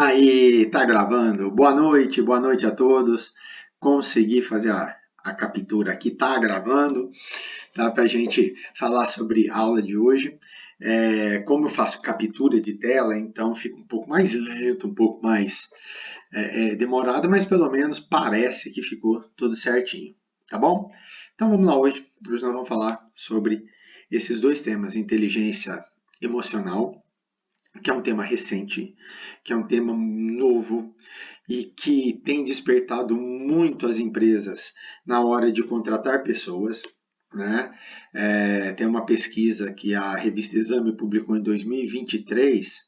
Aí, tá gravando. Boa noite a todos. Consegui fazer a captura aqui, tá gravando, tá? Pra gente falar sobre a aula de hoje. Como eu faço captura de tela, então fica um pouco mais lento, um pouco mais demorado, mas pelo menos parece que ficou tudo certinho, tá bom? Então vamos lá hoje. Hoje nós vamos falar sobre esses dois temas: inteligência emocional, que é um tema recente, que é um tema novo e que tem despertado muito as empresas na hora de contratar pessoas. Né? Tem uma pesquisa que a revista Exame publicou em 2023,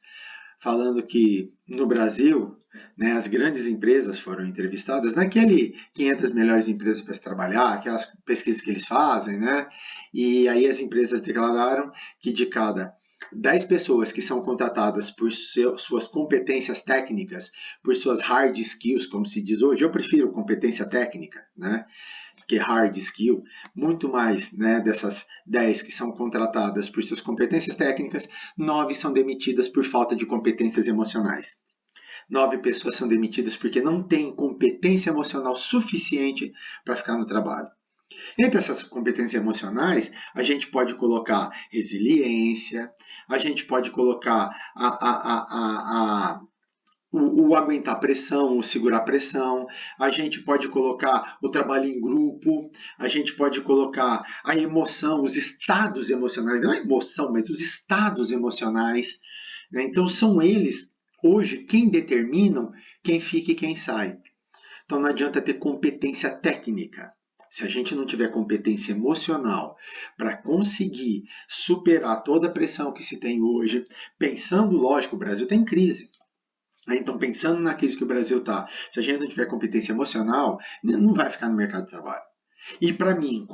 falando que no Brasil, né, as grandes empresas foram entrevistadas naquele 500 melhores empresas para se trabalhar, aquelas pesquisas que eles fazem, né? E aí as empresas declararam que de cada 10 pessoas que são contratadas por suas competências técnicas, por suas hard skills, como se diz hoje, eu prefiro competência técnica, né? Que hard skill, muito mais, né, dessas 10 que são contratadas por suas competências técnicas, 9 são demitidas por falta de competências emocionais. 9 pessoas são demitidas porque não têm competência emocional suficiente para ficar no trabalho. Entre essas competências emocionais, a gente pode colocar resiliência, a gente pode colocar o aguentar pressão, o segurar pressão, a gente pode colocar o trabalho em grupo, a gente pode colocar a emoção, os estados emocionais, não a emoção, mas os estados emocionais. Né? Então são eles, hoje, quem determinam quem fica e quem sai. Então não adianta ter competência técnica. Se a gente não tiver competência emocional para conseguir superar toda a pressão que se tem hoje, pensando, lógico, o Brasil tem crise. Então, pensando na crise que o Brasil está, se a gente não tiver competência emocional, não vai ficar no mercado de trabalho. E para mim,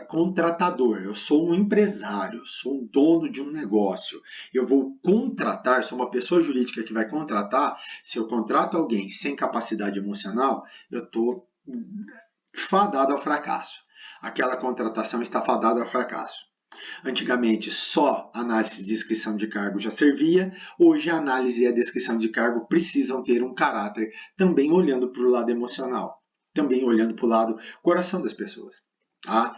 contratador, eu sou um empresário, sou um dono de um negócio, eu vou contratar, sou uma pessoa jurídica que vai contratar, se eu contrato alguém sem capacidade emocional, eu estou fadado ao fracasso. Aquela contratação está fadada ao fracasso. Antigamente, só análise de descrição de cargo já servia. Hoje, a análise e a descrição de cargo precisam ter um caráter também olhando para o lado emocional, também olhando para o lado coração das pessoas. Tá?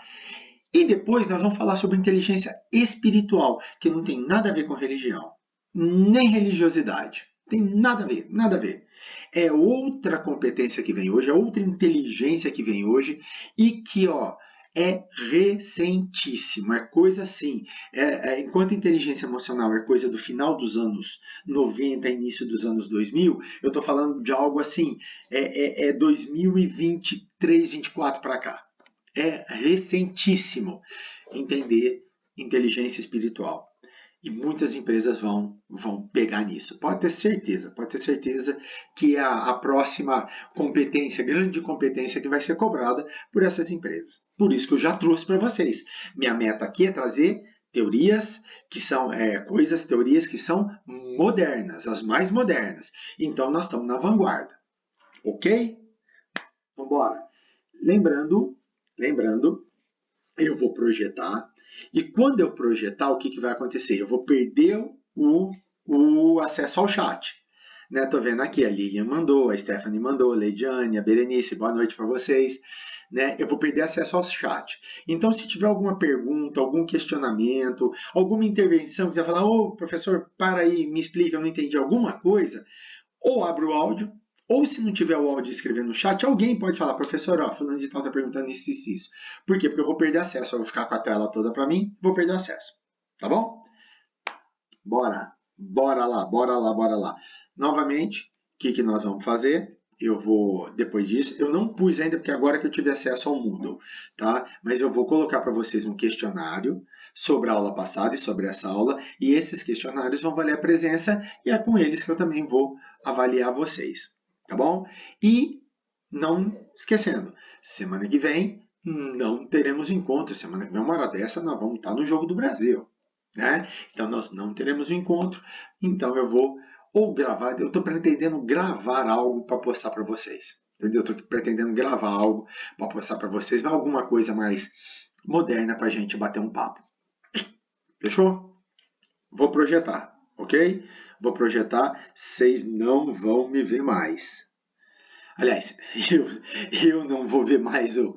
E depois nós vamos falar sobre inteligência espiritual, que não tem nada a ver com religião, nem religiosidade. Tem nada a ver, nada a ver. É outra competência que vem hoje, é outra inteligência que vem hoje e que, é recentíssimo, é coisa assim. Enquanto inteligência emocional é coisa do final dos anos 90, início dos anos 2000, eu estou falando de algo assim, 2023, 24 para cá. É recentíssimo entender inteligência espiritual. E muitas empresas vão pegar nisso. Pode ter certeza que é a próxima competência, grande competência que vai ser cobrada por essas empresas. Por isso que eu já trouxe para vocês. Minha meta aqui é trazer teorias que são teorias que são modernas, as mais modernas. Então nós estamos na vanguarda. Ok? Vamos embora. Lembrando, eu vou projetar. E quando eu projetar, o que vai acontecer? Eu vou perder o acesso ao chat. Né? Tô vendo aqui, a Lilian mandou, a Stephanie mandou, a Leidiane, a Berenice, boa noite para vocês. Né? Eu vou perder acesso ao chat. Então, se tiver alguma pergunta, algum questionamento, alguma intervenção, quiser falar, professor, para aí, me explica, eu não entendi alguma coisa, ou abra o áudio, ou se não tiver o áudio escrevendo no chat, alguém pode falar, professor, fulano de tal está perguntando isso. Por quê? Porque eu vou perder acesso, eu vou ficar com a tela toda para mim, vou perder acesso. Tá bom? Bora lá. Novamente, o que nós vamos fazer? Eu vou, depois disso, eu não pus ainda, porque agora que eu tive acesso ao Moodle, tá? Mas eu vou colocar para vocês um questionário sobre a aula passada e sobre essa aula, e esses questionários vão valer a presença, e é com eles que eu também vou avaliar vocês, tá bom? E não esquecendo, semana que vem não teremos encontro, semana que vem, uma hora dessa, nós vamos estar no Jogo do Brasil. Né? Então nós não teremos um encontro, então eu vou ou gravar, eu estou pretendendo gravar algo para postar para vocês. Entendeu? Estou pretendendo gravar algo para postar para vocês, mas alguma coisa mais moderna para a gente bater um papo. Fechou? Vou projetar, ok? vou projetar, vocês não vão me ver mais. Aliás, eu não vou ver mais o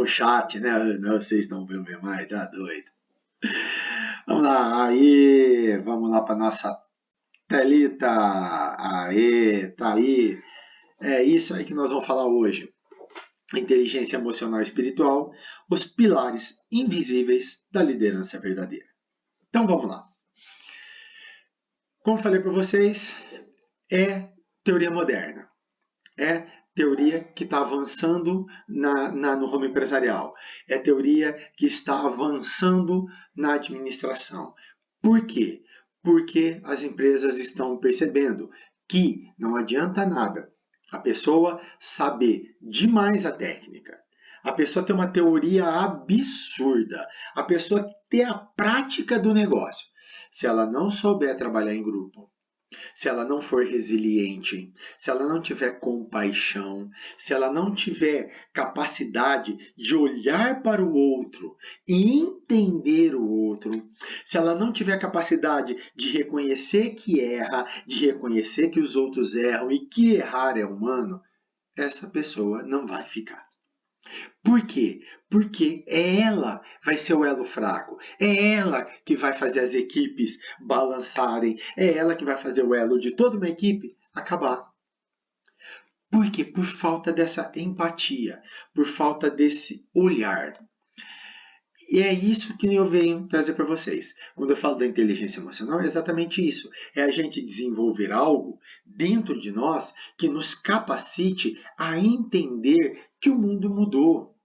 chat, né? Não, vocês não vão ver mais, tá doido. Vamos lá, aí, vamos lá para nossa telita. Aí, tá aí. É isso aí que nós vamos falar hoje. Inteligência emocional e espiritual, os pilares invisíveis da liderança verdadeira. Então vamos lá. Como falei para vocês, é teoria moderna. É teoria que está avançando no ramo empresarial. É teoria que está avançando na administração. Por quê? Porque as empresas estão percebendo que não adianta nada a pessoa saber demais a técnica, a pessoa ter uma teoria absurda, a pessoa ter a prática do negócio. Se ela não souber trabalhar em grupo, se ela não for resiliente, se ela não tiver compaixão, se ela não tiver capacidade de olhar para o outro e entender o outro, se ela não tiver capacidade de reconhecer que erra, de reconhecer que os outros erram e que errar é humano, essa pessoa não vai ficar. Por quê? Porque ela vai ser o elo fraco, é ela que vai fazer as equipes balançarem, é ela que vai fazer o elo de toda uma equipe acabar. Por quê? Por falta dessa empatia, por falta desse olhar. E é isso que eu venho trazer para vocês. Quando eu falo da inteligência emocional, é exatamente isso. É a gente desenvolver algo dentro de nós que nos capacite a entender que o mundo mudou.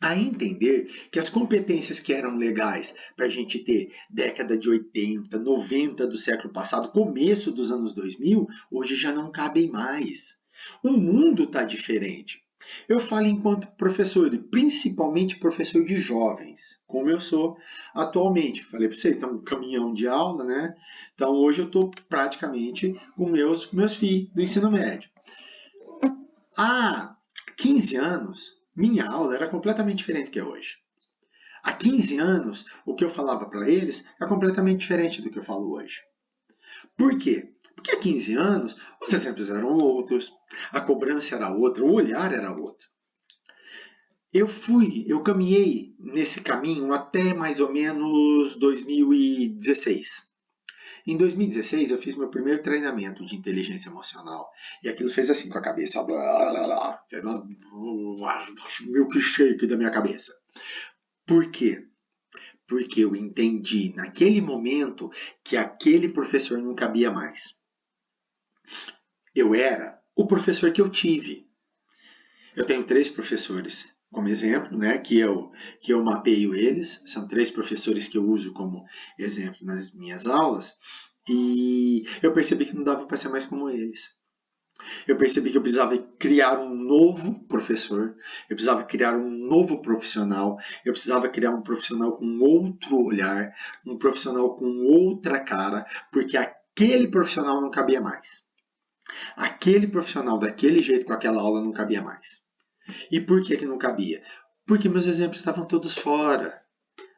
A entender que as competências que eram legais para a gente ter década de 80, 90 do século passado, começo dos anos 2000, hoje já não cabem mais. O mundo está diferente. Eu falo enquanto professor, e principalmente professor de jovens, como eu sou atualmente. Falei para vocês, tem um caminhão de aula, né? Então hoje eu estou praticamente com meus filhos do ensino médio. Há 15 anos, minha aula era completamente diferente do que é hoje. Há 15 anos, o que eu falava para eles é completamente diferente do que eu falo hoje. Por quê? Porque há 15 anos, os exemplos eram outros, a cobrança era outra, o olhar era outro. Eu caminhei nesse caminho até mais ou menos 2016. Em 2016, eu fiz meu primeiro treinamento de inteligência emocional. E aquilo fez assim com a cabeça. Blá, blá, blá, milkshake da minha cabeça. Por quê? Porque eu entendi naquele momento que aquele professor não cabia mais. Eu era o professor que eu tive. Eu tenho 3 professores como exemplo, né, que eu mapeio eles. São 3 professores que eu uso como exemplo nas minhas aulas. E eu percebi que não dava para ser mais como eles. Eu percebi que eu precisava criar um novo professor, eu precisava criar um novo profissional, eu precisava criar um profissional com outro olhar, um profissional com outra cara, porque aquele profissional não cabia mais. Aquele profissional daquele jeito, com aquela aula, não cabia mais. E por que não cabia? Porque meus exemplos estavam todos fora.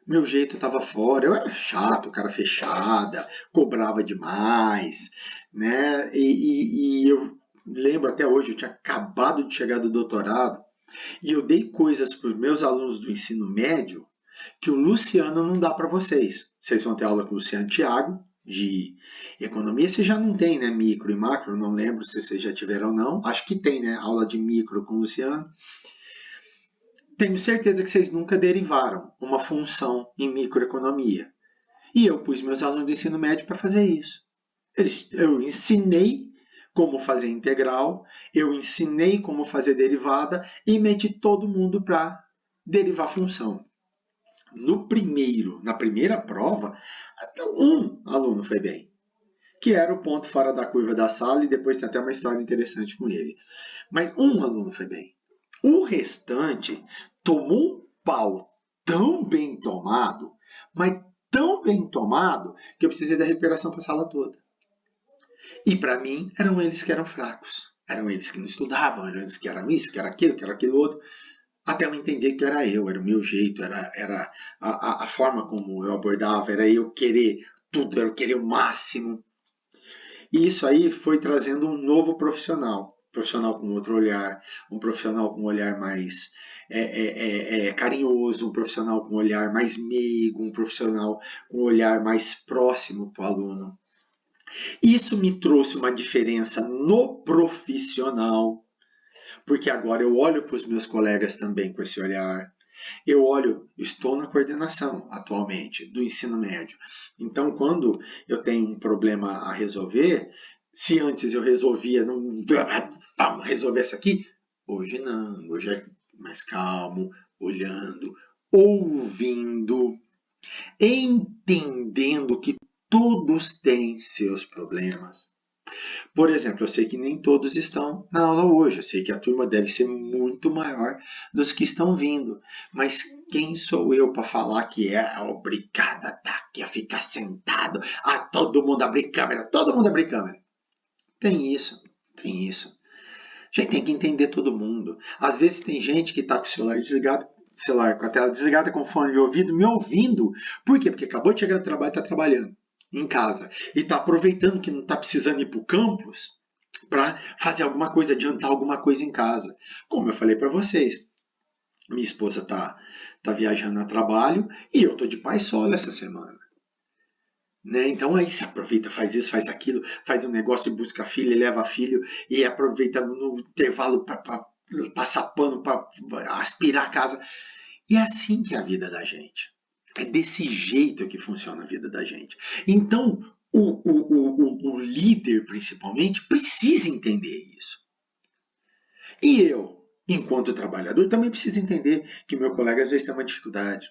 Meu jeito estava fora, eu era chato, cara fechada, cobrava demais, né? E eu lembro até hoje, eu tinha acabado de chegar do doutorado e eu dei coisas para os meus alunos do ensino médio que o Luciano não dá para vocês. Vocês vão ter aula com o Luciano Thiago, de economia. Você já não tem, né? Micro e macro, não lembro se vocês já tiveram ou não. Acho que tem, né? Aula de micro com o Luciano. Tenho certeza que vocês nunca derivaram uma função em microeconomia. E eu pus meus alunos do ensino médio para fazer isso. Eu ensinei como fazer integral, eu ensinei como fazer derivada e meti todo mundo para derivar função. Na primeira prova, até um aluno foi bem, que era o ponto fora da curva da sala, e depois tem até uma história interessante com ele. Mas um aluno foi bem. O restante tomou um pau tão bem tomado, mas tão bem tomado, que eu precisei da recuperação para a sala toda. E para mim, eram eles que eram fracos. Eram eles que não estudavam, eram eles que eram isso, que era aquilo outro. Até eu entender que era o meu jeito, era a forma como eu abordava, era eu querer tudo, eu queria o máximo. E isso aí foi trazendo um novo profissional. Um profissional com outro olhar, um profissional com um olhar mais carinhoso, um profissional com um olhar mais meigo, um profissional com um olhar mais próximo para o aluno. Isso me trouxe uma diferença no profissional, porque agora eu olho para os meus colegas também com esse olhar. Eu estou na coordenação atualmente do ensino médio. Então, quando eu tenho um problema a resolver, se antes eu resolvia, não, vamos resolver isso aqui, hoje não, hoje é mais calmo, olhando, ouvindo, entendendo que todos têm seus problemas. Por exemplo, eu sei que nem todos estão na aula hoje, eu sei que a turma deve ser muito maior dos que estão vindo, mas quem sou eu para falar que é obrigado a estar aqui, a ficar sentado, a todo mundo abrir câmera, todo mundo abrir câmera? Tem isso, tem isso. A gente tem que entender todo mundo. Às vezes tem gente que está com o celular desligado, com a tela desligada, com o fone de ouvido, me ouvindo. Por quê? Porque acabou de chegar do trabalho e está trabalhando em casa. E está aproveitando que não está precisando ir para o campus para fazer alguma coisa, adiantar alguma coisa em casa. Como eu falei para vocês, minha esposa tá viajando a trabalho e eu tô de pai solo essa semana. Né? Então aí se aproveita, faz isso, faz aquilo, faz um negócio e busca a filha, leva a filho e aproveita no intervalo para passar pano, para aspirar a casa. E é assim que é a vida da gente. É desse jeito que funciona a vida da gente. Então, o líder, principalmente, precisa entender isso. E eu, enquanto trabalhador, também preciso entender que meu colega às vezes tem uma dificuldade.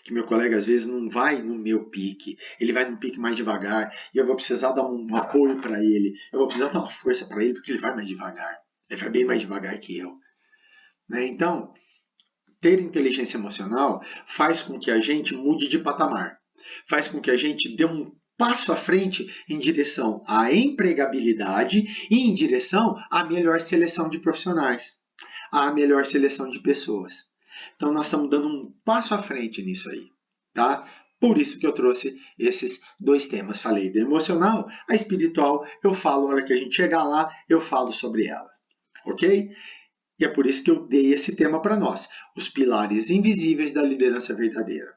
Que meu colega às vezes não vai no meu pique, ele vai num pique mais devagar, e eu vou precisar dar um apoio para ele, eu vou precisar dar uma força para ele, porque ele vai mais devagar. Ele vai bem mais devagar que eu. Né? Então, ter inteligência emocional faz com que a gente mude de patamar, faz com que a gente dê um passo à frente em direção à empregabilidade e em direção à melhor seleção de profissionais, à melhor seleção de pessoas. Então nós estamos dando um passo à frente nisso aí, tá? Por isso que eu trouxe esses dois temas. Falei do emocional, a espiritual, eu falo, na hora que a gente chegar lá, eu falo sobre elas, ok? E é por isso que eu dei esse tema para nós, os pilares invisíveis da liderança verdadeira.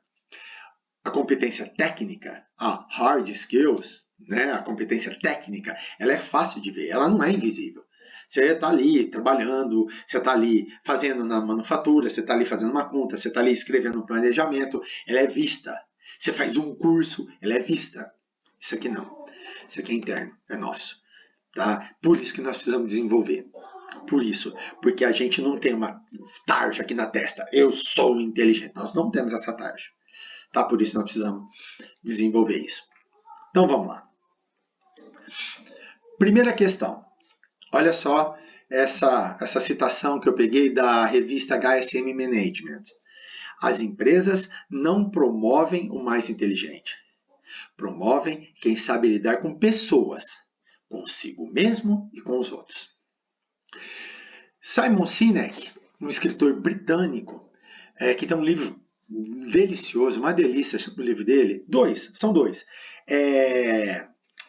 A competência técnica, a hard skills, né, a competência técnica, ela é fácil de ver, ela não é invisível. Você está ali trabalhando, você está ali fazendo na manufatura, você está ali fazendo uma conta, você está ali escrevendo um planejamento, ela é vista. Você faz um curso, ela é vista. Isso aqui não. Isso aqui é interno, é nosso. Tá? Por isso que nós precisamos desenvolver. Por isso, porque a gente não tem uma tarja aqui na testa. Eu sou inteligente. Nós não temos essa tarja. Tá? Por isso nós precisamos desenvolver isso. Então vamos lá. Primeira questão. Olha só essa citação que eu peguei da revista HSM Management. As empresas não promovem o mais inteligente. Promovem quem sabe lidar com pessoas, consigo mesmo e com os outros. Simon Sinek, um escritor britânico, que tem um livro delicioso, uma delícia o livro dele. São dois.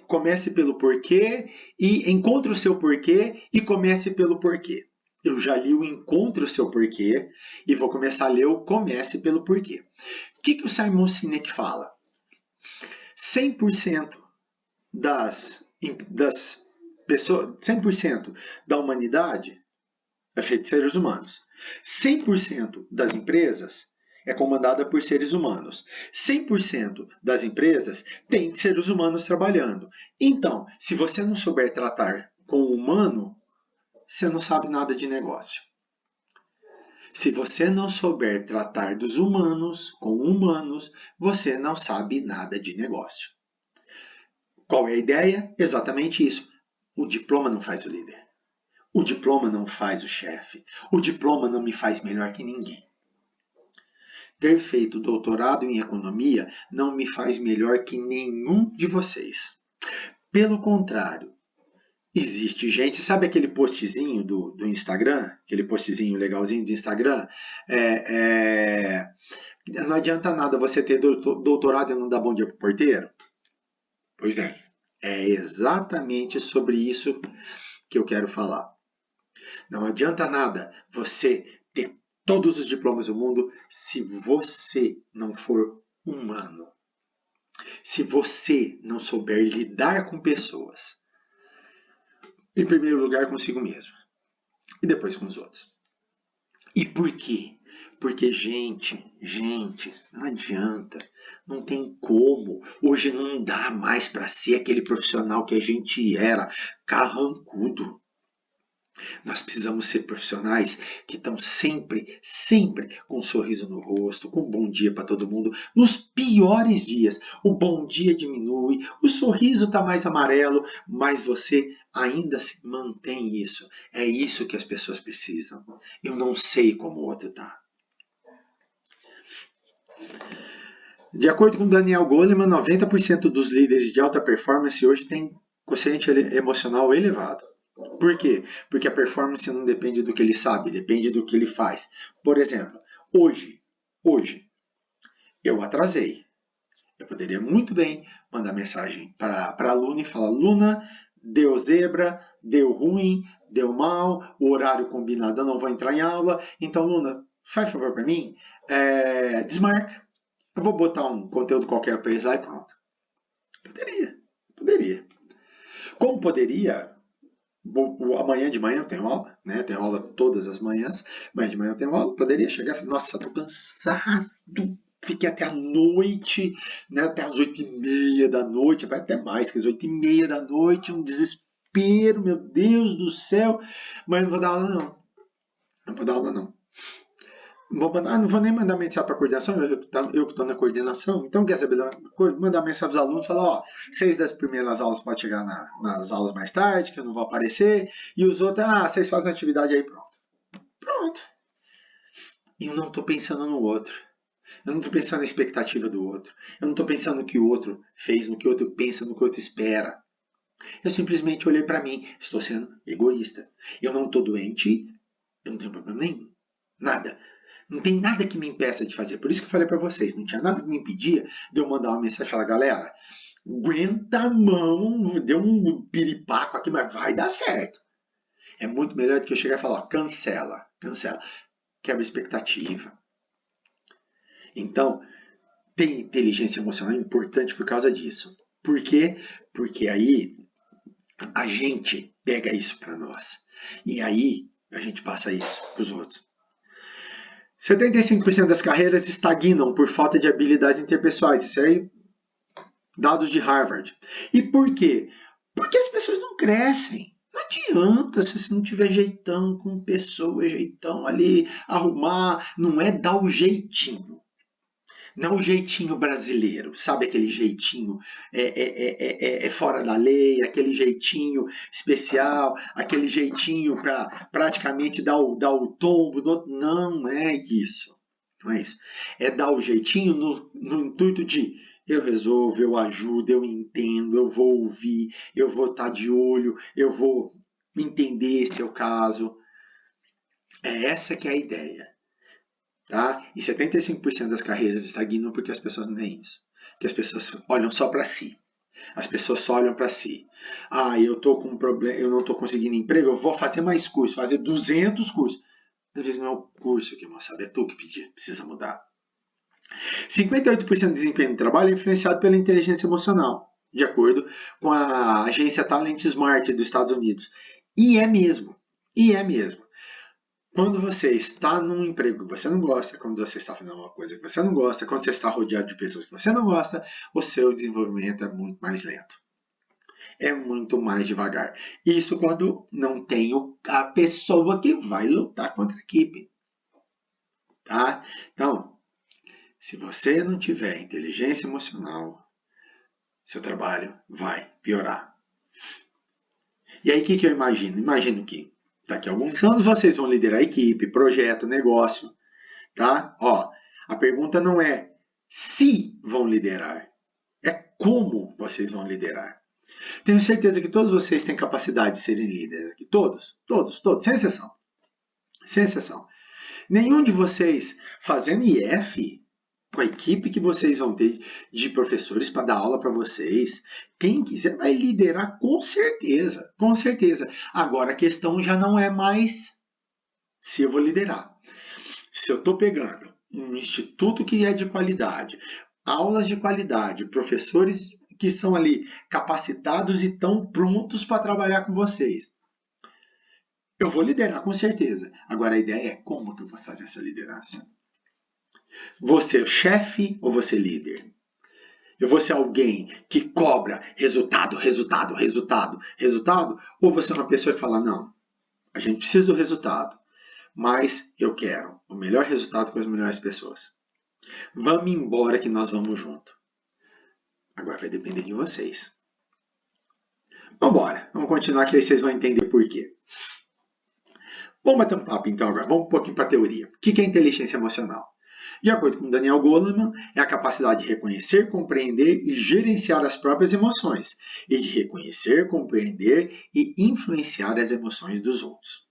Comece pelo porquê e encontre o seu porquê e comece pelo porquê. Eu já li o Encontre o Seu Porquê e vou começar a ler o Comece pelo Porquê. O que o Simon Sinek fala? 100% das pessoas, 100% da humanidade é feito de seres humanos. 100% das empresas é comandada por seres humanos. 100% das empresas tem seres humanos trabalhando. Então, se você não souber tratar com o humano, você não sabe nada de negócio. Se você não souber tratar dos humanos com humanos, você não sabe nada de negócio. Qual é a ideia? Exatamente isso. O diploma não faz o líder. O diploma não faz o chefe. O diploma não me faz melhor que ninguém. Ter feito doutorado em economia não me faz melhor que nenhum de vocês. Pelo contrário, existe gente, sabe aquele postzinho do Instagram? Aquele postzinho legalzinho do Instagram? Não adianta nada você ter doutorado e não dar bom dia pro porteiro. Pois bem, é exatamente sobre isso que eu quero falar. Não adianta nada você ter todos os diplomas do mundo se você não for humano. Se você não souber lidar com pessoas. Em primeiro lugar consigo mesmo. E depois com os outros. E por quê? Porque, gente, não adianta, não tem como. Hoje não dá mais para ser aquele profissional que a gente era, carrancudo. Nós precisamos ser profissionais que estão sempre com um sorriso no rosto, com um bom dia para todo mundo. Nos piores dias, o bom dia diminui, o sorriso está mais amarelo, mas você ainda se mantém isso. É isso que as pessoas precisam. Eu não sei como o outro está. De acordo com Daniel Goleman, 90% dos líderes de alta performance hoje têm quociente emocional elevado. Por quê? Porque a performance não depende do que ele sabe, depende do que ele faz. Por exemplo, hoje, eu atrasei. Eu poderia muito bem mandar mensagem para a Luna e falar: Luna, deu zebra, deu ruim, deu mal, o horário combinado eu não vou entrar em aula. Então, Luna, faz favor para mim, desmarca. Eu vou botar um conteúdo qualquer para eles lá e pronto. Poderia. Como poderia, amanhã de manhã eu tenho aula, né? Tenho aula todas as manhãs. Amanhã de manhã eu tenho aula. Poderia chegar e falar: nossa, tô cansado. Fiquei até a noite, né? Até as 8h30 da noite, vai até mais que as 8h30 da noite, um desespero, meu Deus do céu. Mas não vou dar aula, não. Não vou dar aula, não. Não vou nem mandar mensagem para a coordenação, eu que estou na coordenação. Então, quer saber? Mandar mensagem para os alunos, falar: ó, 6 das primeiras aulas pode chegar nas aulas mais tarde, que eu não vou aparecer. E os outros, vocês fazem atividade aí, pronto. Pronto. E eu não estou pensando no outro. Eu não estou pensando na expectativa do outro. Eu não estou pensando no que o outro fez, no que o outro pensa, no que o outro espera. Eu simplesmente olhei para mim. Estou sendo egoísta. Eu não estou doente. Eu não tenho problema nenhum. Nada. Não tem nada que me impeça de fazer. Por isso que eu falei para vocês. Não tinha nada que me impedia de eu mandar uma mensagem e falar: galera, aguenta a mão. Deu um piripaco aqui, mas vai dar certo. É muito melhor do que eu chegar e falar: ó, cancela. Quebra expectativa. Então, ter inteligência emocional é importante por causa disso. Por quê? Porque aí a gente pega isso para nós. E aí a gente passa isso para os outros. 75% das carreiras estagnam por falta de habilidades interpessoais. Isso aí, dados de Harvard. E por quê? Porque as pessoas não crescem. Não adianta se você não tiver jeitão com pessoa, jeitão ali, arrumar. Não é dar o jeitinho. Não o jeitinho brasileiro, sabe aquele jeitinho fora da lei, aquele jeitinho especial, aquele jeitinho para praticamente dar o tombo. Não é isso. Não é isso. É dar o jeitinho no intuito de: eu resolvo, eu ajudo, eu entendo, eu vou ouvir, eu vou estar de olho, eu vou entender seu caso. É essa que é a ideia. Tá? E 75% das carreiras estagnam porque as pessoas não têm isso. Porque as pessoas olham só para si. As pessoas só olham para si. Eu tô com um problema, eu não estou conseguindo emprego, eu vou fazer mais cursos, fazer 200 cursos. Às vezes não é o curso que, sabe, é tu que precisa mudar. 58% do desempenho do trabalho é influenciado pela inteligência emocional, de acordo com a agência Talent Smart dos Estados Unidos. E é mesmo. Quando você está num emprego que você não gosta, quando você está fazendo uma coisa que você não gosta, quando você está rodeado de pessoas que você não gosta, o seu desenvolvimento é muito mais lento. É muito mais devagar. Isso quando não tem a pessoa que vai lutar contra a equipe. Tá? Então, se você não tiver inteligência emocional, seu trabalho vai piorar. E aí o que eu imagino? Imagino que daqui a alguns anos vocês vão liderar a equipe, projeto, negócio. Tá? A pergunta não é se vão liderar, é como vocês vão liderar. Tenho certeza que todos vocês têm capacidade de serem líderes aqui. Todos, sem exceção. Sem exceção. Nenhum de vocês fazendo IF com a equipe que vocês vão ter de professores para dar aula para vocês. Quem quiser vai liderar com certeza, com certeza. Agora a questão já não é mais se eu vou liderar. Se eu estou pegando um instituto que é de qualidade, aulas de qualidade, professores que são ali capacitados e estão prontos para trabalhar com vocês, eu vou liderar com certeza. Agora a ideia é como que eu vou fazer essa liderança. Vou ser chefe ou vou ser líder? Eu vou ser alguém que cobra resultado, resultado, resultado, resultado? Ou vou ser uma pessoa que fala, não, a gente precisa do resultado, mas eu quero o melhor resultado com as melhores pessoas. Vamos embora que nós vamos junto. Agora vai depender de vocês. Vambora, vamos continuar que aí vocês vão entender por quê. Vamos bater um papo então agora, vamos um pouquinho para a teoria. O que é inteligência emocional? De acordo com Daniel Goleman, é a capacidade de reconhecer, compreender e gerenciar as próprias emoções, e de reconhecer, compreender e influenciar as emoções dos outros.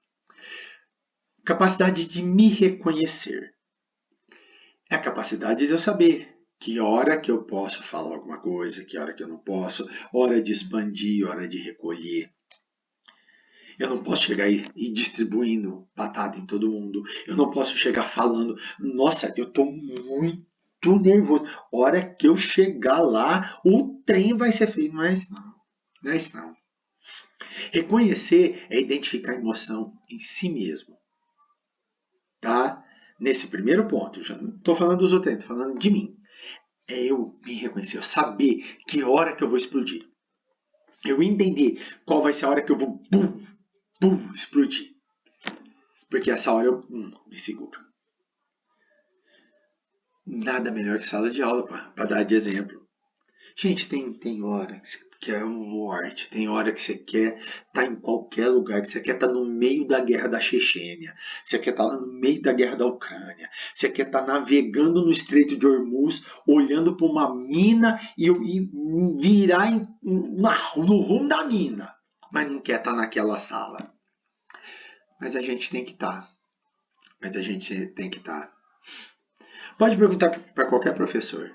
Capacidade de me reconhecer. É a capacidade de eu saber que hora que eu posso falar alguma coisa, que hora que eu não posso, hora de expandir, hora de recolher. Eu não posso chegar e distribuindo batata em todo mundo. Eu não posso chegar falando, nossa, eu estou muito nervoso. Hora que eu chegar lá, o trem vai ser feio. Mas não, não é isso não. Reconhecer é identificar a emoção em si mesmo. Tá? Nesse primeiro ponto, já não estou falando dos outros, estou falando de mim. É eu me reconhecer, eu saber que hora que eu vou explodir. Eu entender qual vai ser a hora que eu vou explodir. Porque essa hora eu me seguro. Nada melhor que sala de aula para dar de exemplo. Gente, tem hora que você quer morte, tem hora que você quer estar em qualquer lugar, que você quer estar no meio da guerra da Chechênia, você quer estar no meio da guerra da Ucrânia, você quer estar navegando no Estreito de Hormuz, olhando para uma mina e virar no rumo da mina, mas não quer estar naquela sala. Mas a gente tem que estar. Pode perguntar para qualquer professor.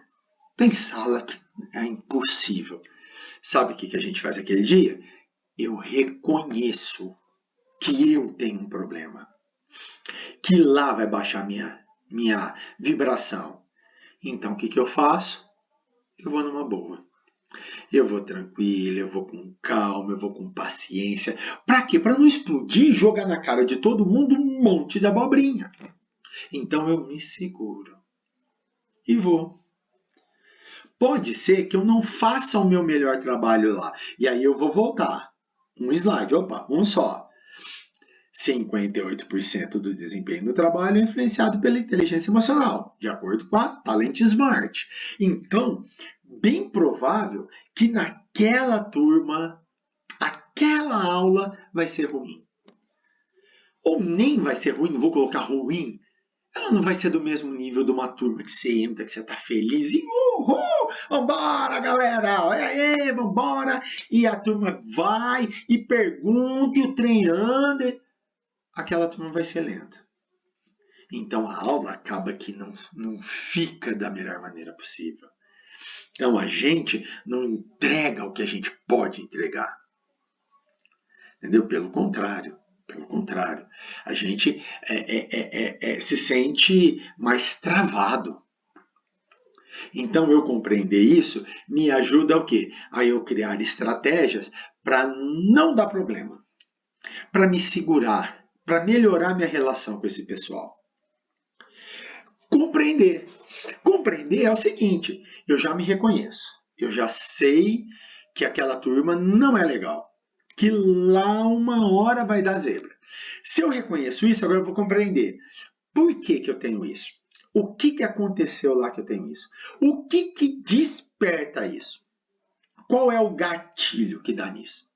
Tem sala que é impossível. Sabe o que a gente faz aquele dia? Eu reconheço que eu tenho um problema. Que lá vai baixar minha vibração. Então o que eu faço? Eu vou numa boa. Eu vou tranquilo, eu vou com calma, eu vou com paciência. Para quê? Para não explodir e jogar na cara de todo mundo um monte de abobrinha. Então eu me seguro. E vou. Pode ser que eu não faça o meu melhor trabalho lá. E aí eu vou voltar. Um slide, um só. 58% do desempenho no trabalho é influenciado pela inteligência emocional, de acordo com a Talent Smart. Então, bem provável que naquela turma, aquela aula vai ser ruim. Ou nem vai ser ruim, vou colocar ruim. Ela não vai ser do mesmo nível de uma turma que você entra, que você tá feliz e uhul, vambora galera, aí, vambora. E a turma vai e pergunta e o trem anda. Aquela turma vai ser lenta. Então a aula acaba que não fica da melhor maneira possível. Então a gente não entrega o que a gente pode entregar. Entendeu? Pelo contrário, a gente se sente mais travado. Então eu compreender isso me ajuda o quê? A eu criar estratégias para não dar problema, para me segurar, para melhorar minha relação com esse pessoal. Compreender é o seguinte, eu já me reconheço, eu já sei que aquela turma não é legal, que lá uma hora vai dar zebra. Se eu reconheço isso, agora eu vou compreender. Por que eu tenho isso? O que aconteceu lá que eu tenho isso? O que desperta isso? Qual é o gatilho que dá nisso?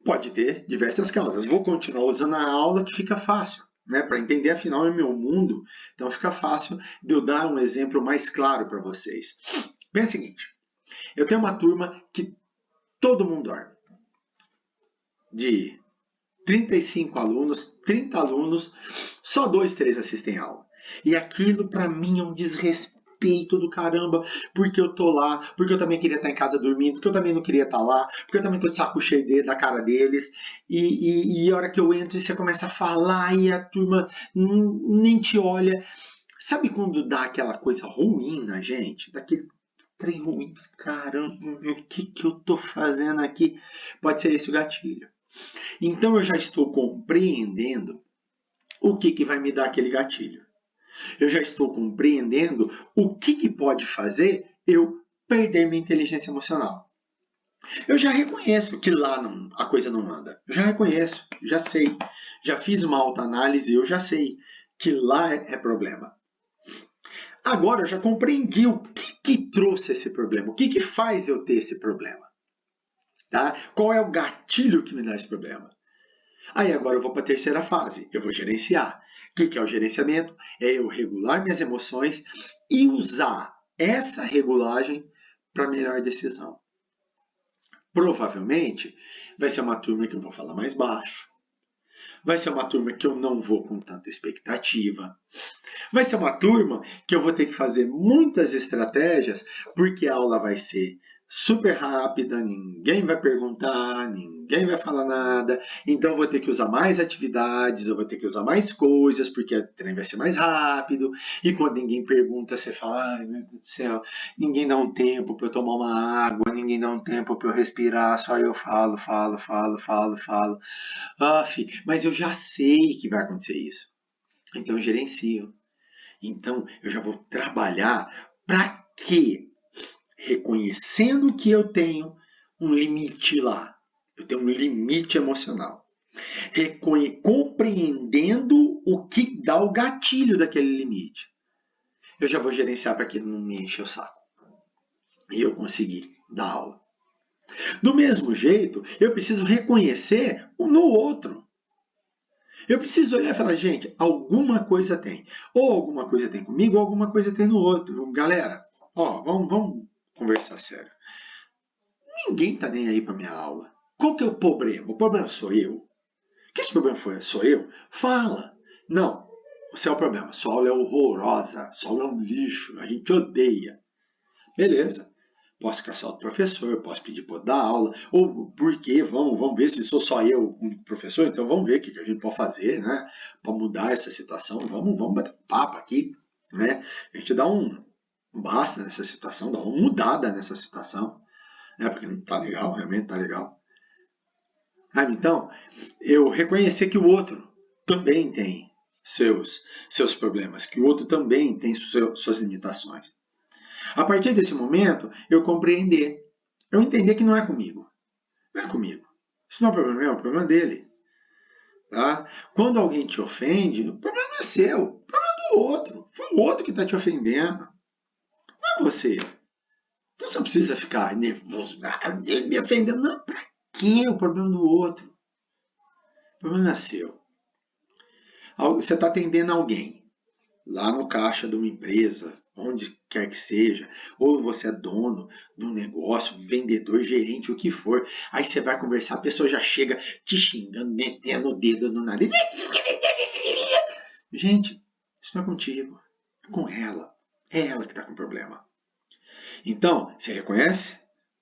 Pode ter diversas causas. Vou continuar usando a aula que fica fácil, né? Para entender, afinal, é meu mundo. Então fica fácil de eu dar um exemplo mais claro para vocês. Pensa o seguinte, eu tenho uma turma que todo mundo dorme. De 35 alunos, 30 alunos, só 2, 3 assistem a aula. E aquilo para mim é um desrespeito do caramba, porque eu tô lá, porque eu também queria estar em casa dormindo, porque eu também não queria estar lá, porque eu também tô de saco cheio da cara deles. E a hora que eu entro e você começa a falar e a turma nem te olha. Sabe quando dá aquela coisa ruim na gente? Daquele trem ruim. Caramba, o que eu tô fazendo aqui? Pode ser esse o gatilho. Então eu já estou compreendendo o que vai me dar aquele gatilho. Eu já estou compreendendo o que pode fazer eu perder minha inteligência emocional. Eu já reconheço que lá a coisa não anda. Eu já reconheço, já sei. Já fiz uma autoanálise, eu já sei que lá é problema. Agora eu já compreendi o que trouxe esse problema, o que faz eu ter esse problema. Tá? Qual é o gatilho que me dá esse problema? Aí agora eu vou para a terceira fase, eu vou gerenciar. O que é o gerenciamento? É eu regular minhas emoções e usar essa regulagem para melhor decisão. Provavelmente vai ser uma turma que eu vou falar mais baixo. Vai ser uma turma que eu não vou com tanta expectativa. Vai ser uma turma que eu vou ter que fazer muitas estratégias, porque a aula vai ser super rápida, ninguém vai perguntar, ninguém vai falar nada, então eu vou ter que usar mais atividades, eu vou ter que usar mais coisas, porque o trem vai ser mais rápido, e quando ninguém pergunta, você fala, ai meu Deus do céu, ninguém dá um tempo para eu tomar uma água, ninguém dá um tempo para eu respirar, só eu falo. Mas eu já sei que vai acontecer isso, então eu gerencio. Então, eu já vou trabalhar para quê? Reconhecendo que eu tenho um limite lá. Eu tenho um limite emocional. Compreendendo o que dá o gatilho daquele limite. Eu já vou gerenciar para que ele não me enche o saco. E eu conseguir dar aula. Do mesmo jeito, eu preciso reconhecer no outro. Eu preciso olhar e falar, gente, alguma coisa tem. Ou alguma coisa tem comigo, ou alguma coisa tem no outro. Galera, vamos conversar sério. Ninguém tá nem aí para minha aula. Qual que é o problema? O problema sou eu. Que esse problema sou eu? Fala. Não, você é o problema. Sua aula é horrorosa. Sua aula é um lixo. A gente odeia. Beleza. Posso caçar outro professor, posso pedir para dar aula, ou por quê? Vamos ver se sou só eu o único professor, então vamos ver o que a gente pode fazer, né? Para mudar essa situação, vamos bater um papo aqui, né? A gente dá um basta nessa situação, dá uma mudada nessa situação, né? Porque não está legal, realmente está legal. Então, eu reconhecer que o outro também tem seus problemas, que o outro também tem suas limitações. A partir desse momento, eu compreender. Eu entender que não é comigo. Não é comigo. Isso não é um problema meu, é um problema dele. Tá? Quando alguém te ofende, o problema não é seu. O problema é do outro. Foi o outro que está te ofendendo. Não é você. Então você não precisa ficar nervoso. Me ofendendo. Não, pra quê? O problema do outro. O problema não é seu. Você está atendendo alguém lá no caixa de uma empresa, onde quer que seja, ou você é dono de um negócio, vendedor, gerente, o que for. Aí você vai conversar, a pessoa já chega te xingando, metendo o dedo no nariz. Gente, isso não é contigo, é com ela. É ela que está com problema. Então, você reconhece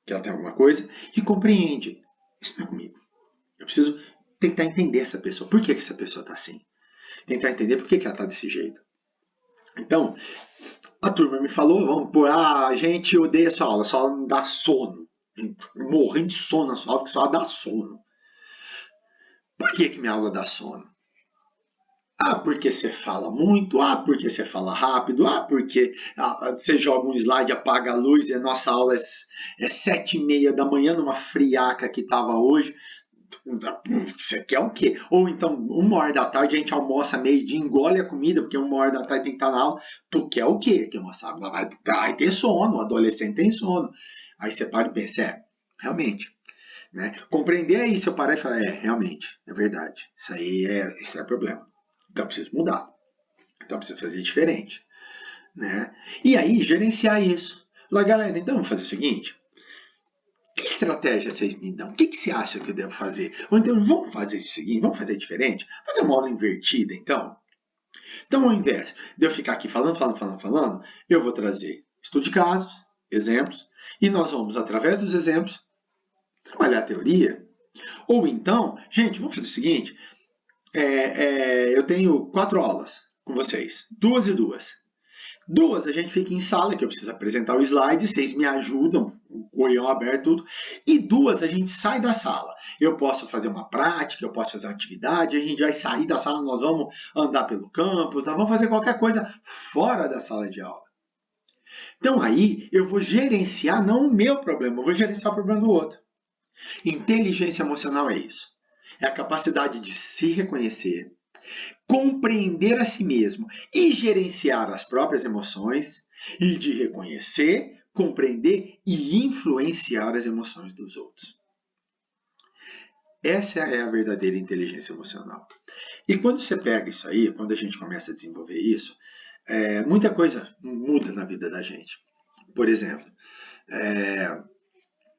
que ela tem alguma coisa e compreende. Isso não é comigo. Eu preciso tentar entender essa pessoa. Por que essa pessoa está assim? Tentar entender por que ela está desse jeito. Então, a turma me falou, a gente odeia sua aula me dá sono. Morrendo de sono na sua aula, porque sua aula dá sono. Por que minha aula dá sono? Porque você fala muito, porque você fala rápido, porque você joga um slide, apaga a luz e a nossa aula é 7h30 da manhã, numa friaca que estava hoje. Você quer o quê? Ou então, 1h da tarde, a gente almoça meio-dia, engole a comida, porque 1h da tarde tem que estar na aula. Tu quer o quê? Que moçada vai ter sono, o adolescente tem sono. Aí você para e pensa, realmente. Né? Compreender é isso, eu parar e falar, realmente, é verdade. Isso é problema. Então, eu preciso mudar. Então, eu preciso fazer diferente. Né? E aí, gerenciar isso. Lá, galera, então, vamos fazer o seguinte. Que estratégia vocês me dão? O que você acha que eu devo fazer? Ou então, vamos fazer o seguinte, vamos fazer diferente? Fazer uma aula invertida, então? Então, ao invés de eu ficar aqui falando, eu vou trazer estudo de casos, exemplos, e nós vamos, através dos exemplos, trabalhar a teoria. Ou então, gente, vamos fazer o seguinte, eu tenho 4 aulas com vocês, 2 e 2. 2 a gente fica em sala, que eu preciso apresentar o slide, vocês me ajudam, o olhão aberto, tudo. E 2 a gente sai da sala. Eu posso fazer uma prática, eu posso fazer uma atividade, a gente vai sair da sala, nós vamos andar pelo campus, nós vamos fazer qualquer coisa fora da sala de aula. Então aí eu vou gerenciar não o meu problema, eu vou gerenciar o problema do outro. Inteligência emocional é isso. É a capacidade de se reconhecer, compreender a si mesmo e gerenciar as próprias emoções e de reconhecer, compreender e influenciar as emoções dos outros. Essa é a verdadeira inteligência emocional. E quando você pega isso aí, quando a gente começa a desenvolver isso, muita coisa muda na vida da gente. Por exemplo,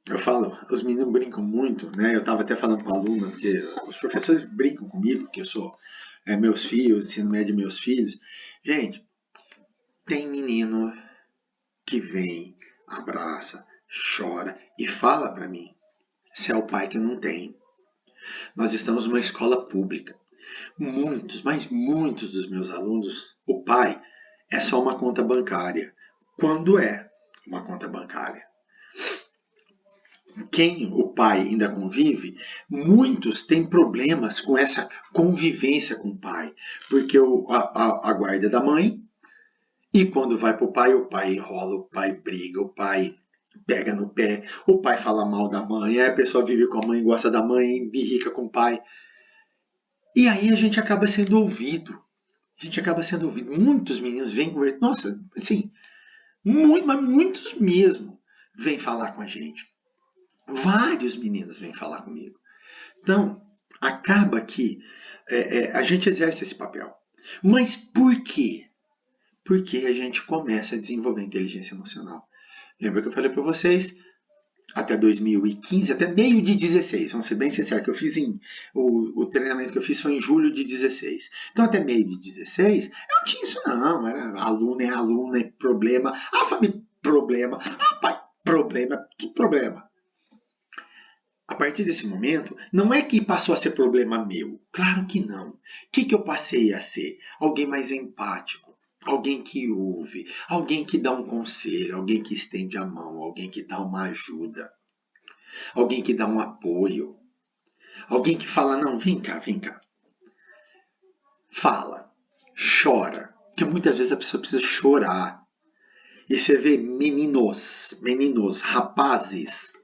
eu falo, os meninos brincam muito, né? Eu estava até falando com a aluna, porque os professores brincam comigo, porque eu sou meus filhos, ensino médio meus filhos. Gente, tem menino que vem, abraça, chora e fala para mim, se é o pai que não tem. Nós estamos numa escola pública. Muitos, mas muitos dos meus alunos, o pai é só uma conta bancária. Quando é uma conta bancária? Quem o pai ainda convive, muitos têm problemas com essa convivência com o pai, porque a guarda é da mãe, e quando vai para o pai enrola, o pai briga, o pai pega no pé, o pai fala mal da mãe, aí a pessoa vive com a mãe, gosta da mãe, birrica com o pai. E aí a gente acaba sendo ouvido. Muitos meninos vêm conversar, nossa, assim, mas muitos mesmo vêm falar com a gente. Vários meninos vêm falar comigo. Então, acaba que a gente exerce esse papel. Mas por quê? Porque a gente começa a desenvolver inteligência emocional. Lembra que eu falei para vocês? Até 2015, até meio de 16, vamos ser bem sinceros, que eu fiz o treinamento que eu fiz foi em julho de 16. Então, até meio de 16, eu não tinha isso não, era aluno, é problema, família, problema, pai, problema, tudo problema. A partir desse momento, não é que passou a ser problema meu. Claro que não. O que eu passei a ser? Alguém mais empático, alguém que ouve, alguém que dá um conselho, alguém que estende a mão, alguém que dá uma ajuda, alguém que dá um apoio, alguém que fala, não, vem cá. Fala, chora, porque muitas vezes a pessoa precisa chorar. E você vê meninos, rapazes,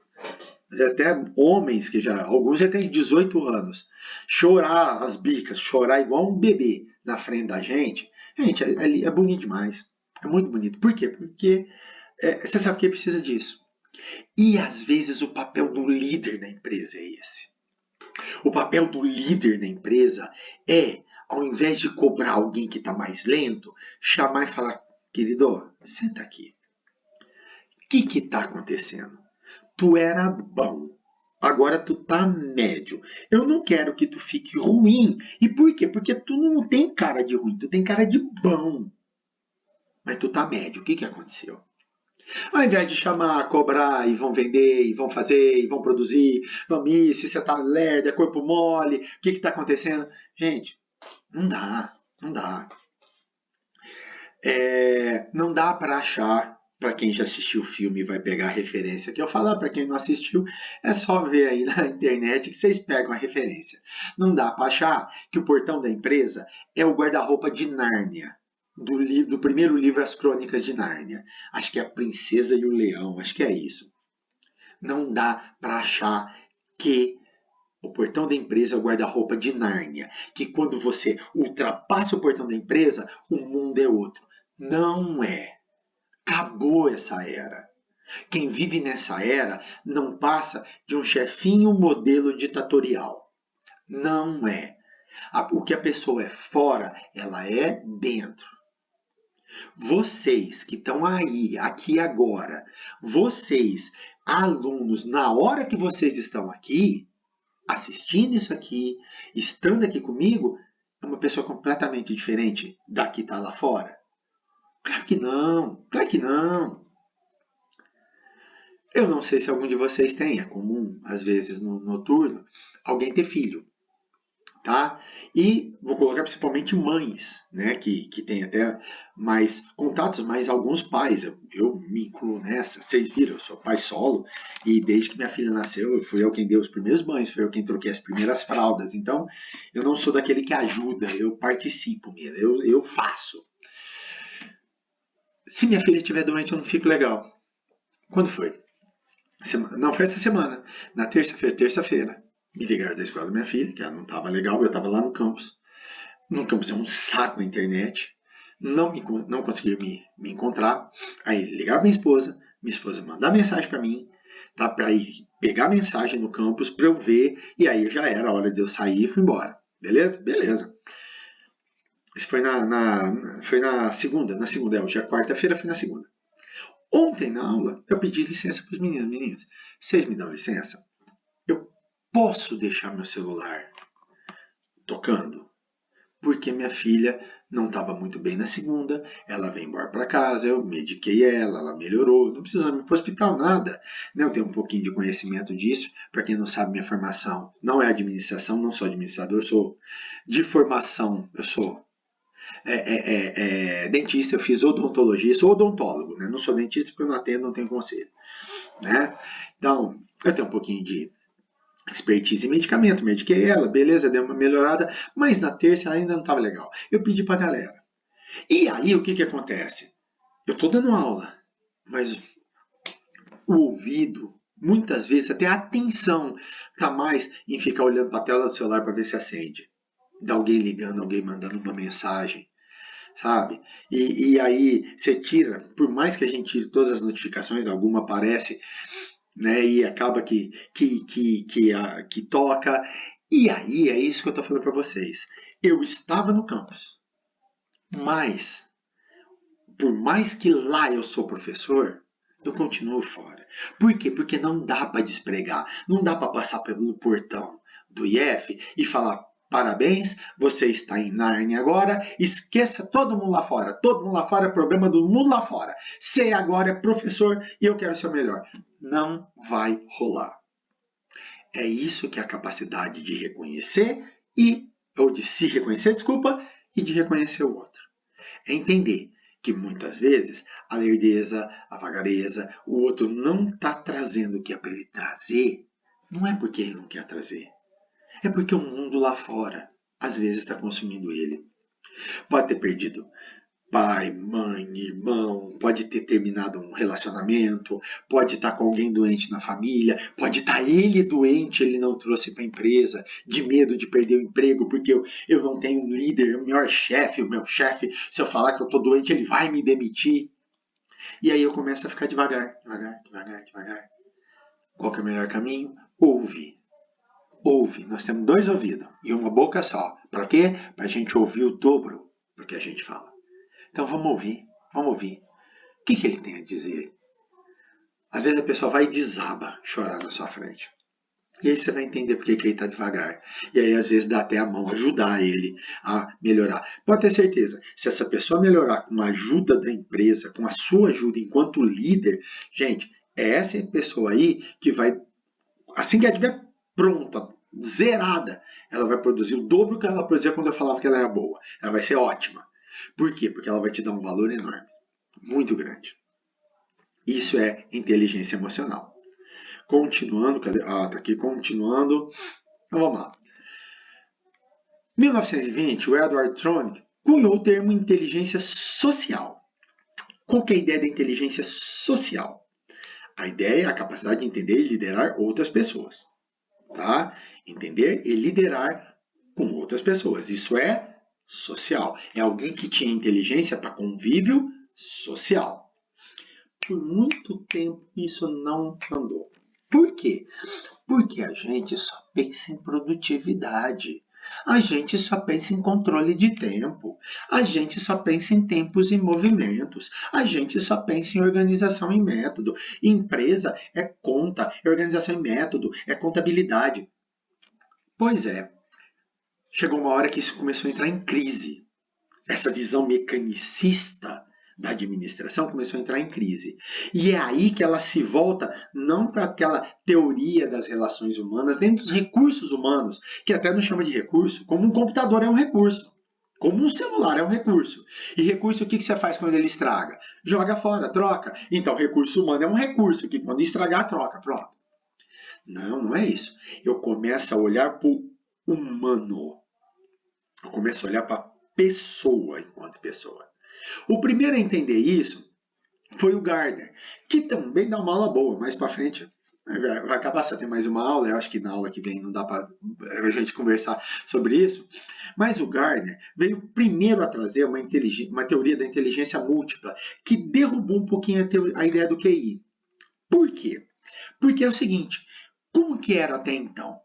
até homens que alguns já têm 18 anos, chorar as bicas, chorar igual um bebê na frente da gente, é bonito demais. É muito bonito. Por quê? Porque você sabe que precisa disso. E às vezes o papel do líder na empresa é esse. O papel do líder na empresa é, ao invés de cobrar alguém que está mais lento, chamar e falar, querido, senta aqui. O que está acontecendo? Tu era bom, agora tu tá médio. Eu não quero que tu fique ruim. E por quê? Porque tu não tem cara de ruim, tu tem cara de bom. Mas tu tá médio. O que aconteceu? Ao invés de chamar, cobrar, e vão vender, e vão fazer, e vão produzir, vamos isso, você tá lerdo, é corpo mole, o que tá acontecendo? Gente, não dá. Não dá para achar. Para quem já assistiu o filme vai pegar a referência que eu falar, para quem não assistiu, é só ver aí na internet que vocês pegam a referência. Não dá para achar que o portão da empresa é o guarda-roupa de Nárnia, do primeiro livro As Crônicas de Nárnia. Acho que é a Princesa e o Leão, acho que é isso. Não dá para achar que o portão da empresa é o guarda-roupa de Nárnia, que quando você ultrapassa o portão da empresa, o mundo é outro. Não é. Acabou essa era. Quem vive nessa era não passa de um chefinho modelo ditatorial. Não é. O que a pessoa é fora, ela é dentro. Vocês que estão aí, aqui agora, vocês, alunos, na hora que vocês estão aqui, assistindo isso aqui, estando aqui comigo, é uma pessoa completamente diferente da que está lá fora? Claro que não, claro que não. Eu não sei se algum de vocês tem, é comum, às vezes, no noturno, alguém ter filho, tá? E vou colocar principalmente mães, né, que têm até mais contatos, mas alguns pais, eu me incluo nessa. Vocês viram, eu sou pai solo, e desde que minha filha nasceu, fui eu quem deu os primeiros banhos, fui eu quem troquei as primeiras fraldas. Então, eu não sou daquele que ajuda, eu participo mesmo, eu faço. Se minha filha estiver doente, eu não fico legal. Quando foi? Não, foi essa semana. Na terça-feira, me ligaram da escola da minha filha, que ela não estava legal, eu estava lá no campus. No campus é um saco a internet. Não consegui me encontrar. Aí ligar minha esposa mandar mensagem para mim, tá? Para ir pegar a mensagem no campus para eu ver, e aí já era a hora de eu sair e fui embora. Beleza? Beleza. Isso foi na segunda, hoje é quarta-feira, foi na segunda. Ontem na aula, eu pedi licença para os meninos. Vocês me dão licença? Eu posso deixar meu celular tocando? Porque minha filha não estava muito bem na segunda, ela veio embora para casa, eu mediquei ela melhorou, não precisamos ir para o hospital, nada. Eu tenho um pouquinho de conhecimento disso, para quem não sabe, minha formação não é administração, não sou administrador, eu sou de formação, eu sou dentista, eu fiz odontologia, sou odontólogo, né? Não sou dentista porque eu não atendo, não tenho conselho, né? Então, eu tenho um pouquinho de expertise em medicamento, mediquei ela, beleza, deu uma melhorada, mas na terça ela ainda não estava legal. Eu pedi para a galera. E aí o que acontece? Eu estou dando aula, mas o ouvido, muitas vezes até a atenção, está mais em ficar olhando para a tela do celular para ver se acende. De alguém ligando, alguém mandando uma mensagem, sabe? E aí você tira, por mais que a gente tire todas as notificações, alguma aparece, né? E acaba que toca. E aí é isso que eu estou falando para vocês. Eu estava no campus, mas por mais que lá eu sou professor, eu continuo fora. Por quê? Porque não dá para despregar, não dá para passar pelo portão do IF e falar: parabéns, você está em Nárnia agora, esqueça todo mundo lá fora. Todo mundo lá fora é problema do mundo lá fora. Você agora é professor e eu quero ser o melhor. Não vai rolar. É isso que é a capacidade de reconhecer ou de se reconhecer, desculpa, e de reconhecer o outro. É entender que muitas vezes a lerdeza, a vagareza, o outro não está trazendo o que é para ele trazer, não é porque ele não quer trazer. É porque o mundo lá fora, às vezes, está consumindo ele. Pode ter perdido pai, mãe, irmão, pode ter terminado um relacionamento, pode estar com alguém doente na família, pode estar ele doente, ele não trouxe para a empresa, de medo de perder o emprego, porque eu não tenho um líder, o meu chefe, se eu falar que eu estou doente, ele vai me demitir. E aí eu começo a ficar devagar. Qual que é o melhor caminho? Ouve. Nós temos 2 ouvidos e uma boca só. Para quê? Para a gente ouvir o dobro do que a gente fala. Então vamos ouvir. O que ele tem a dizer? Às vezes a pessoa vai e desaba chorar na sua frente. E aí você vai entender por que ele está devagar. E aí às vezes dá até a mão ajudar ele a melhorar. Pode ter certeza, se essa pessoa melhorar com a ajuda da empresa, com a sua ajuda enquanto líder, gente, é essa pessoa aí que vai, assim que ela estiver pronta, zerada, ela vai produzir o dobro que ela produzia quando eu falava que ela era boa. Ela vai ser ótima. Por quê? Porque ela vai te dar um valor enorme, muito grande. Isso é inteligência emocional. Continuando, cadê? Tá aqui, continuando. Então vamos lá. 1920, o Edward Tronick cunhou o termo inteligência social. Qual que é a ideia da inteligência social? A ideia é a capacidade de entender e liderar outras pessoas. Tá? Entender e liderar com outras pessoas. Isso é social. É alguém que tinha inteligência para convívio social. Por muito tempo isso não andou. Por quê? Porque a gente só pensa em produtividade. A gente só pensa em controle de tempo. A gente só pensa em tempos e movimentos. A gente só pensa em organização e método. Empresa é conta, é organização e método, é contabilidade. Pois é. Chegou uma hora que isso começou a entrar em crise. Essa visão mecanicista da administração começou a entrar em crise. E é aí que ela se volta não para aquela teoria das relações humanas, dentro dos recursos humanos, que até não chama de recurso, como um computador é um recurso. Como um celular é um recurso. E recurso, o que você faz quando ele estraga? Joga fora, troca. Então, recurso humano é um recurso que quando estragar, troca. Pronto. Não, não é isso. Eu começo a olhar para o humano. Eu começo a olhar para a pessoa enquanto pessoa. O primeiro a entender isso foi o Gardner, que também dá uma aula boa. Mais para frente vai acabar só tem mais uma aula. Eu acho que na aula que vem não dá para a gente conversar sobre isso. Mas o Gardner veio primeiro a trazer uma teoria da inteligência múltipla que derrubou um pouquinho a ideia do QI. Por quê? Porque é o seguinte, como que era até então?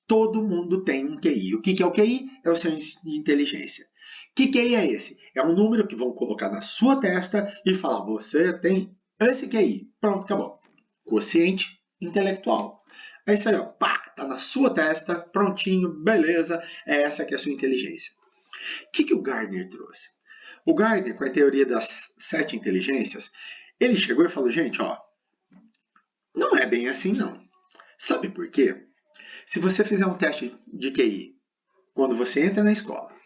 Todo mundo tem um QI. O que é o QI? É o seu índice de inteligência. Que QI é esse? É um número que vão colocar na sua testa e falar, você tem esse QI. Pronto, acabou. Quociente intelectual. É isso aí, ó. Pá, tá na sua testa, prontinho, beleza. É essa que é a sua inteligência. O que o Gardner trouxe? O Gardner, com a teoria das 7 inteligências, ele chegou e falou, gente, ó, não é bem assim não. Sabe por quê? Se você fizer um teste de QI quando você entra na escola,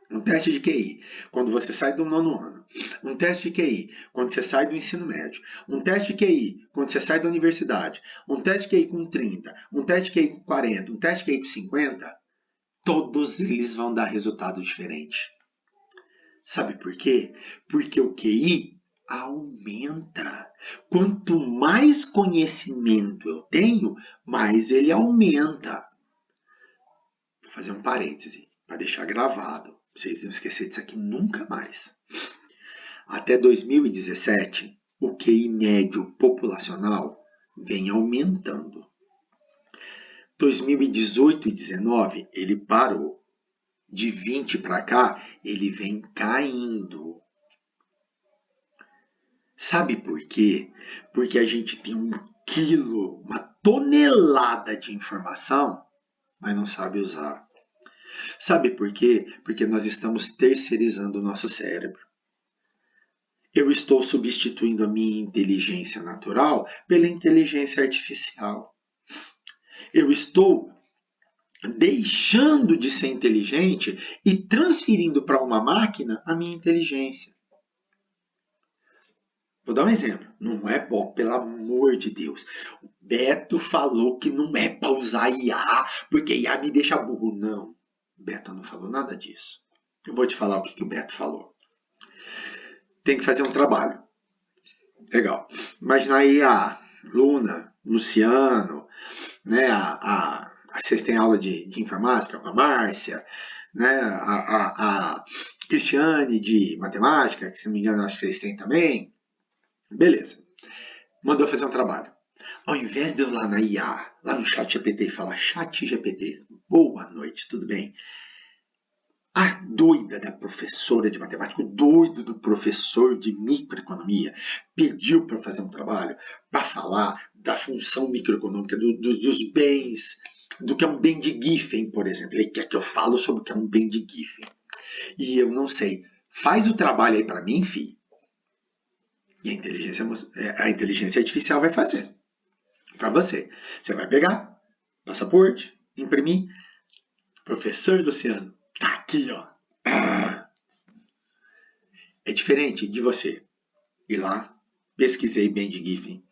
um teste de QI quando você sai do 9º ano, um teste de QI quando você sai do ensino médio, um teste de QI quando você sai da universidade, um teste de QI com 30, um teste de QI com 40, um teste de QI com 50, todos eles vão dar resultado diferente. Sabe por quê? Porque o QI aumenta. Quanto mais conhecimento eu tenho, mais ele aumenta. Vou fazer um parêntese para deixar gravado. Vocês não esquecerem disso aqui nunca mais. Até 2017, o QI médio populacional vem aumentando. 2018 e 2019, ele parou. De 20 para cá, ele vem caindo. Sabe por quê? Porque a gente tem 1 quilo, uma tonelada de informação, mas não sabe usar. Sabe por quê? Porque nós estamos terceirizando o nosso cérebro. Eu estou substituindo a minha inteligência natural pela inteligência artificial. Eu estou deixando de ser inteligente e transferindo para uma máquina a minha inteligência. Vou dar um exemplo. Não é bom, pelo amor de Deus. O Beto falou que não é para usar IA, porque IA me deixa burro. Não, o Beto não falou nada disso. Eu vou te falar o que o Beto falou. Tem que fazer um trabalho. Legal. Imagina aí a Luna, Luciano, né? Vocês têm aula de informática com a Márcia, né? A Cristiane de matemática, que se não me engano acho que vocês têm também. Beleza. Mandou fazer um trabalho. Ao invés de eu ir lá na IA, lá no chat GPT e falar, chat GPT, boa noite, tudo bem? A doida da professora de matemática, o doido do professor de microeconomia pediu para fazer um trabalho para falar da função microeconômica, dos bens, do que é um bem de Giffen, por exemplo. Ele quer que eu falo sobre o que é um bem de Giffen. E eu não sei. Faz o trabalho aí para mim, filho. E a inteligência artificial vai fazer para você. Você vai pegar, passaporte, imprimir. Professor Luciano, tá aqui, ó. É diferente de você ir lá, pesquisei bem de Giffen,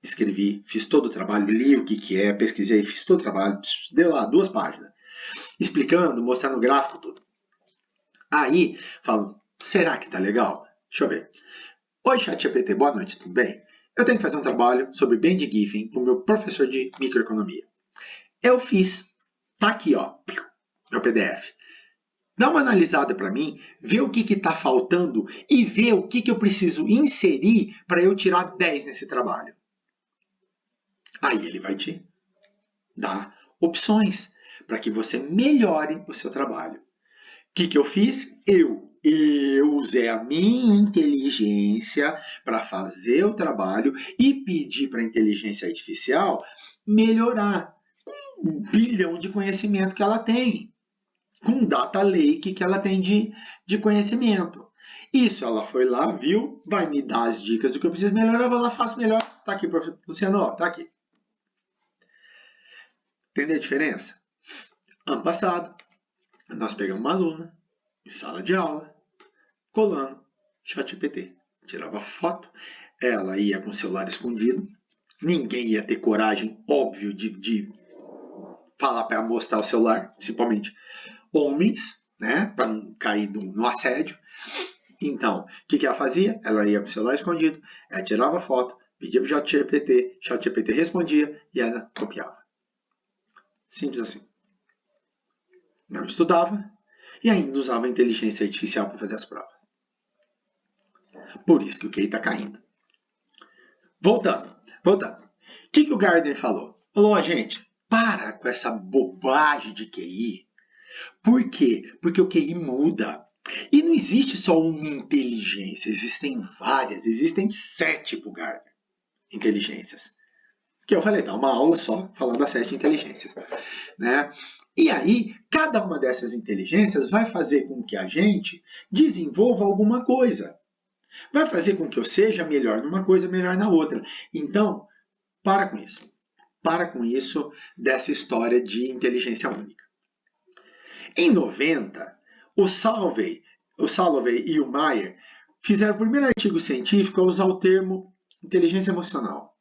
escrevi, fiz todo o trabalho, li o que é, pesquisei, fiz todo o trabalho, deu lá 2 páginas, explicando, mostrando o gráfico, tudo. Aí, falo, será que tá legal? Deixa eu ver. Oi, ChatGPT, boa noite, tudo bem? Eu tenho que fazer um trabalho sobre bem de Giffen com o meu professor de microeconomia. Eu fiz. Tá aqui, ó, meu PDF. Dá uma analisada para mim, vê o que está faltando e vê o que eu preciso inserir para eu tirar 10 nesse trabalho. Aí ele vai te dar opções para que você melhore o seu trabalho. O que eu fiz? Eu usei a minha inteligência para fazer o trabalho e pedi para a inteligência artificial melhorar com 1 bilhão de conhecimento que ela tem. com data lake que ela tem de conhecimento. Isso, ela foi lá, viu, vai me dar as dicas do que eu preciso melhorar, eu vou lá, faço melhor. Tá aqui, professor Luciano, ó, tá aqui. Entendeu a diferença? Ano passado, nós pegamos uma aluna em sala de aula, colando ChatGPT. Tirava foto, ela ia com o celular escondido, ninguém ia ter coragem, óbvio, de falar para mostrar o celular, principalmente homens, né, para não cair no assédio. Então, o que ela fazia? Ela ia com o celular escondido, ela tirava foto, pedia para o ChatGPT respondia e ela copiava. Simples assim. Não estudava e ainda usava a inteligência artificial para fazer as provas. Por isso que o QI está caindo. Voltando. O que o Gardner falou? Falou, gente, para com essa bobagem de QI. Por quê? Porque o QI muda. E não existe só uma inteligência, existem várias, existem 7 para o Gardner, inteligências. Que eu falei, dá uma aula só falando das 7 inteligências. Né? E aí, cada uma dessas inteligências vai fazer com que a gente desenvolva alguma coisa. Vai fazer com que eu seja melhor numa coisa, melhor na outra. Então, para com isso. Para com isso dessa história de inteligência única. Em 90, o Salovey e o Mayer fizeram o primeiro artigo científico a usar o termo inteligência emocional.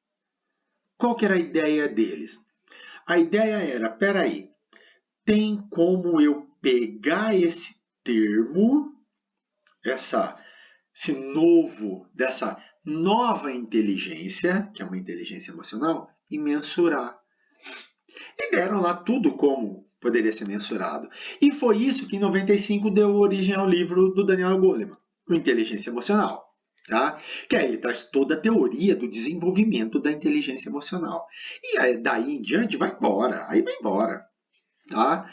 Qual que era a ideia deles? A ideia era, peraí, tem como eu pegar esse termo, dessa nova inteligência, que é uma inteligência emocional, e mensurar. E deram lá tudo como poderia ser mensurado. E foi isso que em 95 deu origem ao livro do Daniel Goleman, o Inteligência Emocional. Tá? Que aí ele traz toda a teoria do desenvolvimento da inteligência emocional. E aí, daí em diante vai embora. Tá?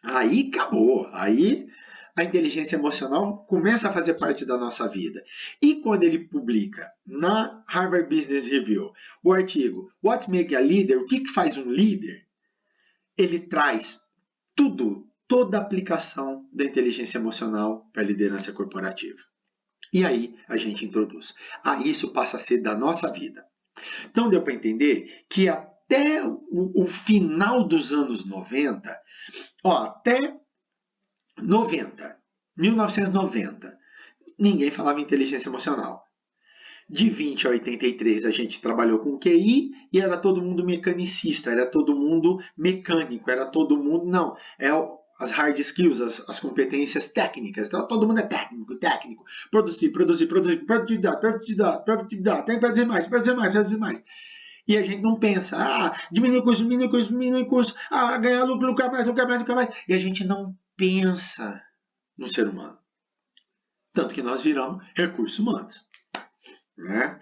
Aí acabou. Aí a inteligência emocional começa a fazer parte da nossa vida. E quando ele publica na Harvard Business Review o artigo What Makes a Leader? O que faz um líder? Ele traz toda a aplicação da inteligência emocional para a liderança corporativa. E aí a gente introduz. Isso passa a ser da nossa vida. Então deu para entender que até o final dos anos 90, até 1990, ninguém falava em inteligência emocional. De 20 a 83 a gente trabalhou com QI e era todo mundo mecanicista, era todo mundo mecânico, era todo mundo... Não, as hard skills, as competências técnicas. Então, todo mundo é técnico. Produzir, produtividade, tem que produzir mais. E a gente não pensa, diminuir o custo, ganhar lucro, lucrar mais. E a gente não pensa no ser humano. Tanto que nós viramos recursos humanos. Né?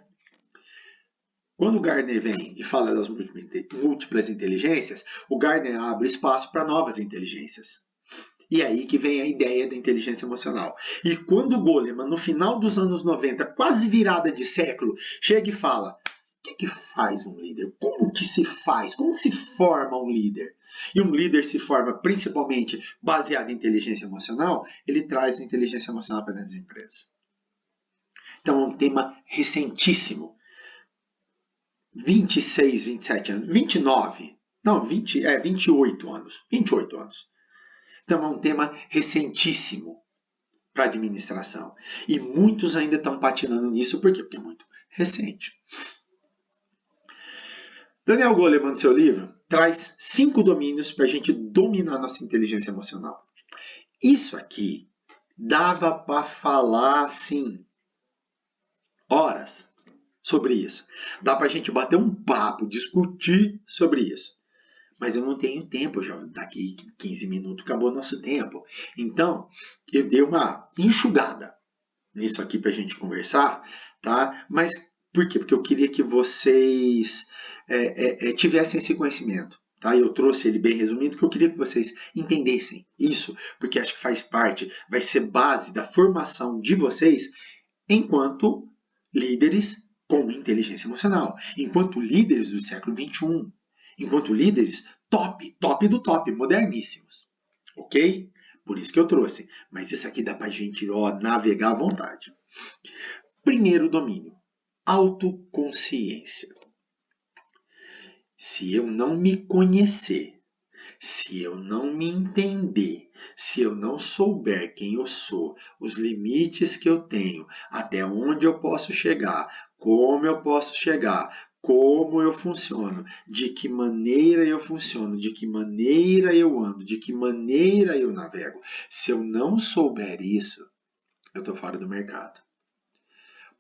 Quando o Gardner vem e fala das múltiplas inteligências, o Gardner abre espaço para novas inteligências. E aí que vem a ideia da inteligência emocional. E quando o Goleman, no final dos anos 90, quase virada de século, chega e fala, o que faz um líder? Como que se faz? Como que se forma um líder? E um líder se forma principalmente baseado em inteligência emocional, ele traz a inteligência emocional para dentro das empresas. Então é um tema recentíssimo. 26, 27 anos, 29, não, 28 anos. Então é um tema recentíssimo para a administração. E muitos ainda estão patinando nisso, por quê? Porque é muito recente. Daniel Goleman, no seu livro, traz 5 domínios para a gente dominar nossa inteligência emocional. Isso aqui dava para falar, assim, horas sobre isso. Dá para a gente bater um papo, discutir sobre isso. Mas eu não tenho tempo, já daqui 15 minutos acabou o nosso tempo. Então, eu dei uma enxugada nisso aqui para a gente conversar, tá? Mas por quê? Porque eu queria que vocês tivessem esse conhecimento. Tá? Eu trouxe ele bem resumido, que eu queria que vocês entendessem isso, porque acho que faz parte, vai ser base da formação de vocês enquanto líderes com inteligência emocional, enquanto líderes do século XXI, enquanto líderes top do top, moderníssimos. ok? Por isso que eu trouxe. Mas isso aqui dá para a gente navegar à vontade. Primeiro domínio, autoconsciência. Se eu não me conhecer, se eu não me entender, se eu não souber quem eu sou, os limites que eu tenho, até onde eu posso chegar, como eu posso chegar, como eu funciono, de que maneira eu funciono, de que maneira eu ando, de que maneira eu navego. Se eu não souber isso, eu estou fora do mercado.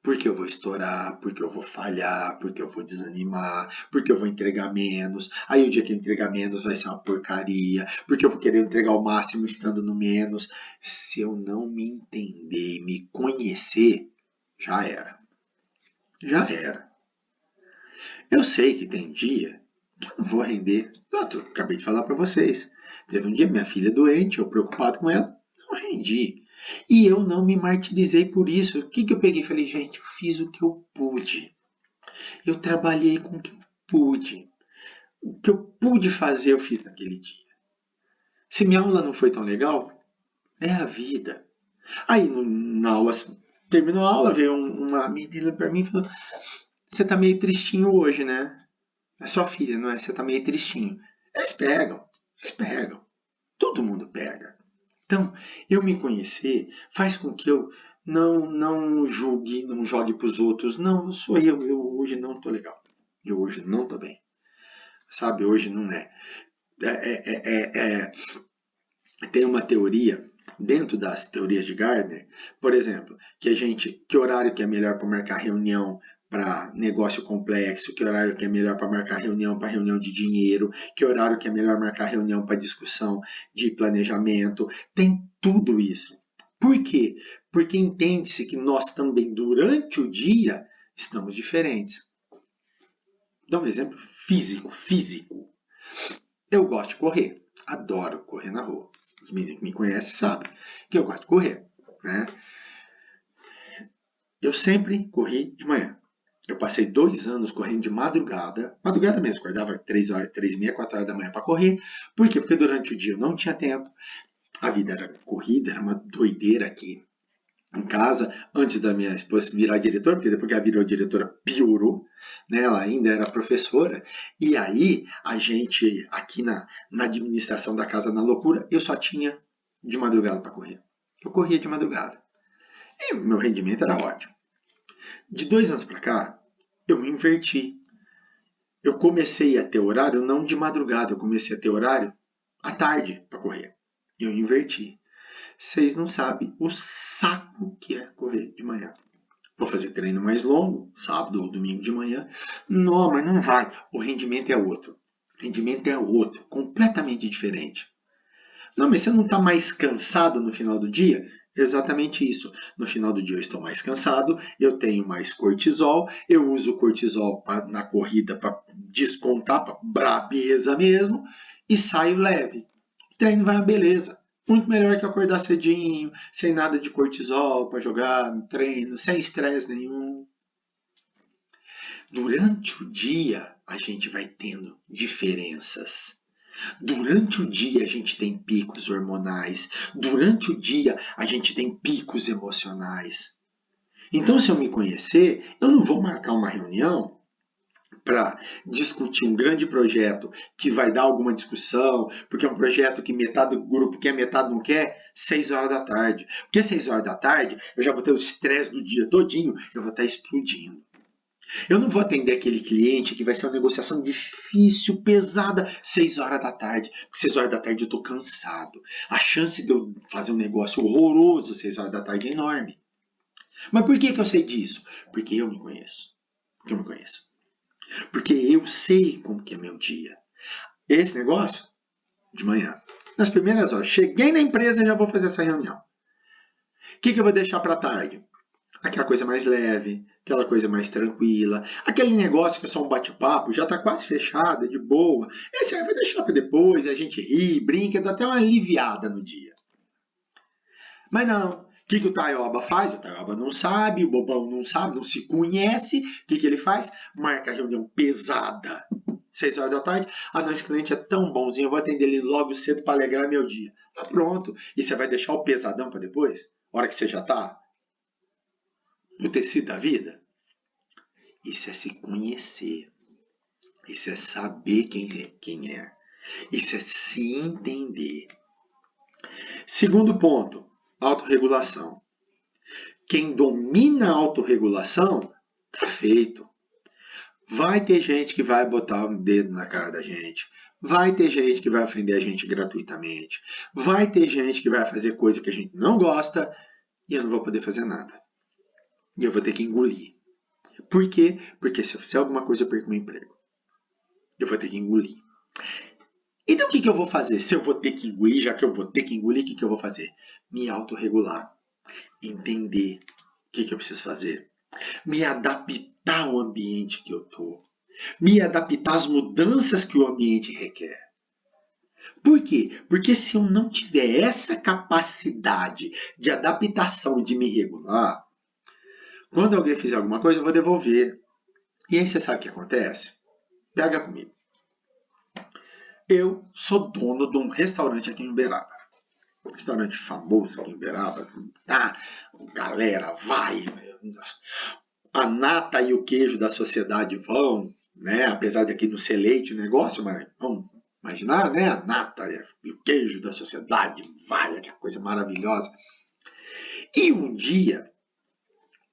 Porque eu vou estourar, porque eu vou falhar, porque eu vou desanimar, porque eu vou entregar menos. Aí o dia que eu entregar menos vai ser uma porcaria, porque eu vou querer entregar o máximo estando no menos. Se eu não me entender e me conhecer, já era. Já era. Eu sei que tem dia que eu não vou render. Eu acabei de falar para vocês. Teve um dia minha filha doente, eu preocupado com ela, não rendi. E eu não me martirizei por isso. O que eu peguei? Falei, gente, eu fiz o que eu pude. Eu trabalhei com o que eu pude. O que eu pude fazer, eu fiz naquele dia. Se minha aula não foi tão legal, é a vida. Aí, na aula, terminou a aula, veio uma menina para mim e falou: Você tá meio tristinho hoje, né? É sua filha, não é? Você tá meio tristinho. Eles pegam. Todo mundo pega. Então, eu me conhecer faz com que eu não julgue, não jogue para os outros. Não, sou eu hoje não tô legal. Eu hoje não tô bem. Sabe, hoje não é. Tem uma teoria, dentro das teorias de Gardner, por exemplo, que horário que é melhor para marcar reunião para negócio complexo, que horário que é melhor para marcar reunião para reunião de dinheiro, que horário que é melhor marcar reunião para discussão de planejamento, tem tudo isso. Por quê? Porque entende-se que nós também, durante o dia, estamos diferentes. Dá um exemplo físico. Eu gosto de correr, adoro correr na rua. Os meninos que me conhecem sabem que eu gosto de correr. Né? Eu sempre corri de manhã. Eu passei 2 anos correndo de madrugada mesmo, acordava 3 horas, 3 e meia, 4 horas da manhã para correr. Por quê? Porque durante o dia eu não tinha tempo, a vida era corrida, era uma doideira aqui em casa, antes da minha esposa virar diretora, porque depois que ela virou diretora piorou, né? Ela ainda era professora, e aí a gente, aqui na administração da casa na loucura, eu só tinha de madrugada para correr. Eu corria de madrugada. E meu rendimento era ótimo. De 2 anos para cá, eu me inverti. Eu comecei a ter horário não de madrugada, eu comecei a ter horário à tarde para correr. Eu inverti. Vocês não sabem o saco que é correr de manhã. Vou fazer treino mais longo, sábado ou domingo de manhã. Não, mas não vai. O rendimento é outro. O rendimento é outro, completamente diferente. Não, mas você não está mais cansado no final do dia? Exatamente isso. No final do dia eu estou mais cansado, eu tenho mais cortisol, eu uso o cortisol na corrida para descontar, para brabeza mesmo, e saio leve. O treino vai uma beleza. Muito melhor que acordar cedinho, sem nada de cortisol para jogar no treino, sem estresse nenhum. Durante o dia, a gente vai tendo diferenças. Durante o dia, a gente tem picos hormonais. Durante o dia, a gente tem picos emocionais. Então, se eu me conhecer, eu não vou marcar uma reunião para discutir um grande projeto que vai dar alguma discussão, porque é um projeto que metade do grupo quer, metade não quer, 6 horas da tarde. Porque 6 horas da tarde eu já vou ter o estresse do dia todinho, eu vou estar explodindo. Eu não vou atender aquele cliente que vai ser uma negociação difícil, pesada, 6 horas da tarde. Porque 6 horas da tarde eu estou cansado. A chance de eu fazer um negócio horroroso 6 horas da tarde é enorme. Mas por que eu sei disso? Porque eu me conheço. Porque eu me conheço. Porque eu sei como que é meu dia. Esse negócio, de manhã. Nas primeiras horas. Cheguei na empresa e já vou fazer essa reunião. O que eu vou deixar para tarde? Aquela coisa mais leve, aquela coisa mais tranquila. Aquele negócio que é só um bate-papo, já está quase fechado, é de boa. Esse aí vai deixar para depois, a gente ri, brinca, dá até uma aliviada no dia. Mas não. O que o Taioba faz? O Taioba não sabe, o bobão não sabe, não se conhece. O que ele faz? Marca a reunião pesada. 6 horas da tarde. Ah, não, esse cliente é tão bonzinho, eu vou atender ele logo cedo para alegrar meu dia. Tá pronto. E você vai deixar o pesadão para depois? Hora que você já tá no tecido da vida? Isso é se conhecer. Isso é saber quem é. Isso é se entender. Segundo ponto, autorregulação. Quem domina a autorregulação, tá feito. Vai ter gente que vai botar um dedo na cara da gente. Vai ter gente que vai ofender a gente gratuitamente. Vai ter gente que vai fazer coisa que a gente não gosta e eu não vou poder fazer nada. E eu vou ter que engolir. Por quê? Porque se eu fizer alguma coisa eu perco meu emprego. Eu vou ter que engolir. Então o que eu vou fazer? Se eu vou ter que engolir, já que eu vou ter que engolir, o que eu vou fazer? Me autorregular. Entender o que eu preciso fazer. Me adaptar ao ambiente que eu estou. Me adaptar às mudanças que o ambiente requer. Por quê? Porque se eu não tiver essa capacidade de adaptação e de me regular, quando alguém fizer alguma coisa, eu vou devolver. E aí você sabe o que acontece? Pega comigo. Eu sou dono de um restaurante aqui em Uberaba. Um restaurante famoso aqui em Uberaba. Tá? Galera, vai. A nata e o queijo da sociedade vão, né? Apesar de aqui não ser leite o negócio, mas vamos imaginar, né? A nata e o queijo da sociedade vai, que coisa maravilhosa. E um dia,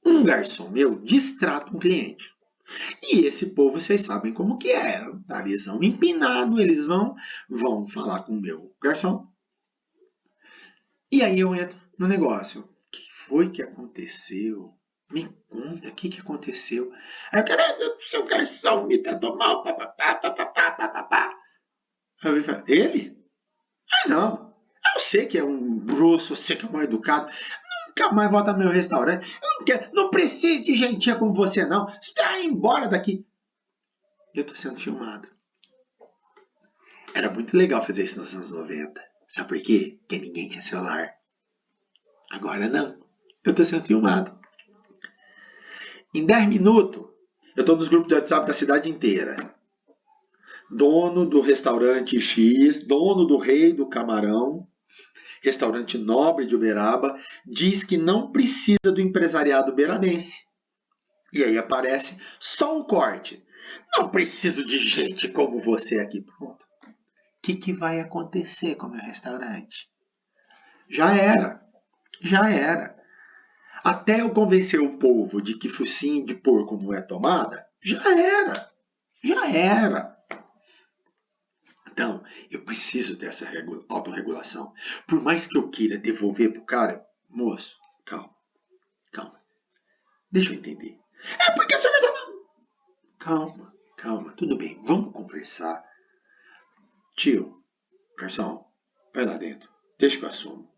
um garçom meu distrata um cliente. E esse povo, vocês sabem como que é. Narizão empinado, eles vão falar com o meu garçom. E aí eu entro no negócio. O que foi que aconteceu? Me conta, o que aconteceu? Aí eu quero o seu garçom me tratou mal, papapá. Aí eu falo, ele? Ah, não. Eu sei que é um grosso, eu sei que é mal educado. Nunca mais volta no meu restaurante. Não preciso de gentinha como você, não. Você vai embora daqui. Eu tô sendo filmado. Era muito legal fazer isso nos anos 90. Sabe por quê? Porque ninguém tinha celular. Agora não. Eu tô sendo filmado. Em 10 minutos, eu tô nos grupos de WhatsApp da cidade inteira. Dono do restaurante X, dono do Rei do Camarão, restaurante nobre de Uberaba, diz que não precisa do empresariado uberabense. E aí aparece só um corte. Não preciso de gente como você aqui. Pronto. O que vai acontecer com o meu restaurante? Já era. Já era. Até eu convencer o povo de que focinho de porco não é tomada, já era. Já era. Então, eu preciso dessa autorregulação. Por mais que eu queira devolver pro cara, moço, calma. Deixa eu entender. É porque a cerveja não. Calma, tudo bem, vamos conversar. Tio, garçom, vai lá dentro, deixa que eu assumo. O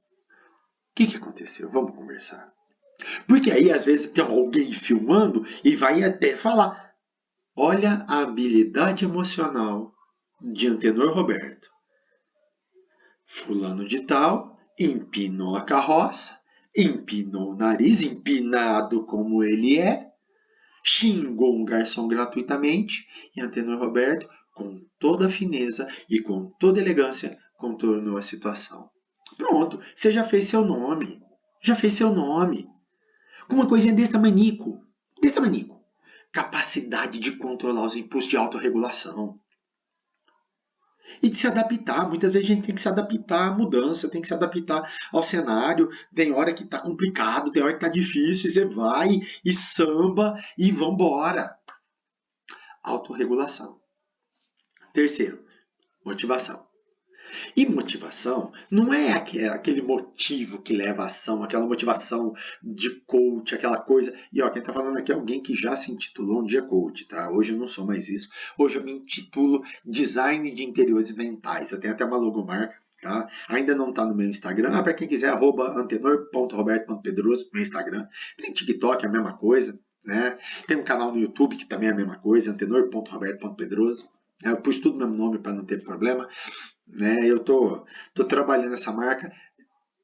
que aconteceu? Vamos conversar. Porque aí, às vezes, tem alguém filmando e vai até falar. Olha a habilidade emocional de Antenor Roberto. Fulano de tal empinou a carroça, empinou o nariz, empinado como ele é, xingou um garçom gratuitamente e Antenor Roberto, com toda a fineza e com toda a elegância, contornou a situação. Pronto, você já fez seu nome. Já fez seu nome. Com uma coisinha desse tamanico. Capacidade de controlar os impulsos de autorregulação. E de se adaptar. Muitas vezes a gente tem que se adaptar à mudança, tem que se adaptar ao cenário. Tem hora que está complicado, tem hora que está difícil, e você vai e samba e vambora. Autorregulação. Terceiro, motivação. E motivação não é aquele motivo que leva à ação, aquela motivação de coach, aquela coisa. E ó, quem está falando aqui é alguém que já se intitulou um dia coach, tá? Hoje eu não sou mais isso. Hoje eu me intitulo Design de Interiores Mentais. Eu tenho até uma logomarca, tá? Ainda não está no meu Instagram. Para quem quiser, @antenor.roberto.pedroso, meu Instagram. Tem TikTok, é a mesma coisa, né? Tem um canal no YouTube que também é a mesma coisa, antenor.roberto.pedroso. Eu pus tudo no meu nome para não ter problema. Né? Eu tô trabalhando essa marca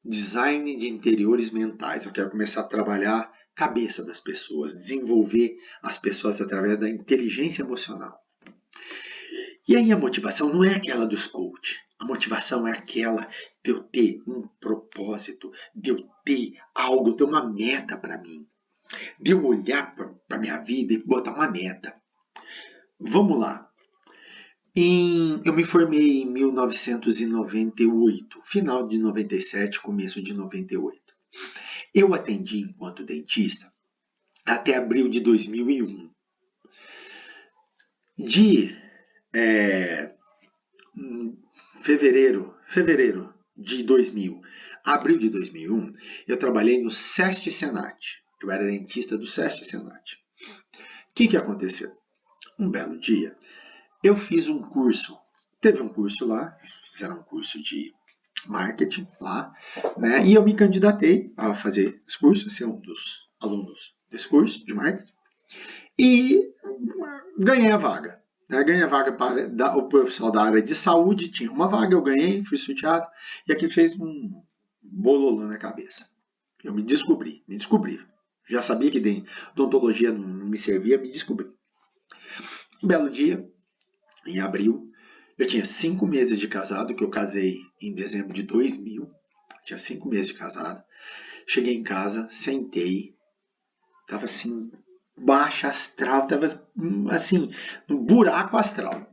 Design de Interiores Mentais. Eu quero começar a trabalhar a cabeça das pessoas, desenvolver as pessoas através da inteligência emocional. E aí a motivação não é aquela dos coach. A motivação é aquela de eu ter um propósito, de eu ter algo, ter uma meta para mim. De eu olhar para a minha vida e botar uma meta. Vamos lá. Eu me formei em 1998, final de 97, começo de 98. Eu atendi enquanto dentista até abril de 2001. De fevereiro de 2000, abril de 2001, eu trabalhei no SESC Senat. Eu era dentista do SESC Senat. O que aconteceu? Um belo dia, eu fiz um curso. Teve um curso lá, fizeram um curso de marketing lá, né? E eu me candidatei a fazer esse curso, a ser um dos alunos desse curso de marketing. E ganhei a vaga. Ganhei a vaga para o profissional da área de saúde, tinha uma vaga, eu ganhei, fui sorteado, e aqui fez um bololô na cabeça. Eu me descobri. Já sabia que odontologia não me servia, me descobri. Um belo dia, em abril, eu tinha 5 meses de casado, que eu casei em dezembro de 2000, tinha 5 meses de casado. Cheguei em casa, sentei, tava assim, baixa astral, tava assim, no buraco astral.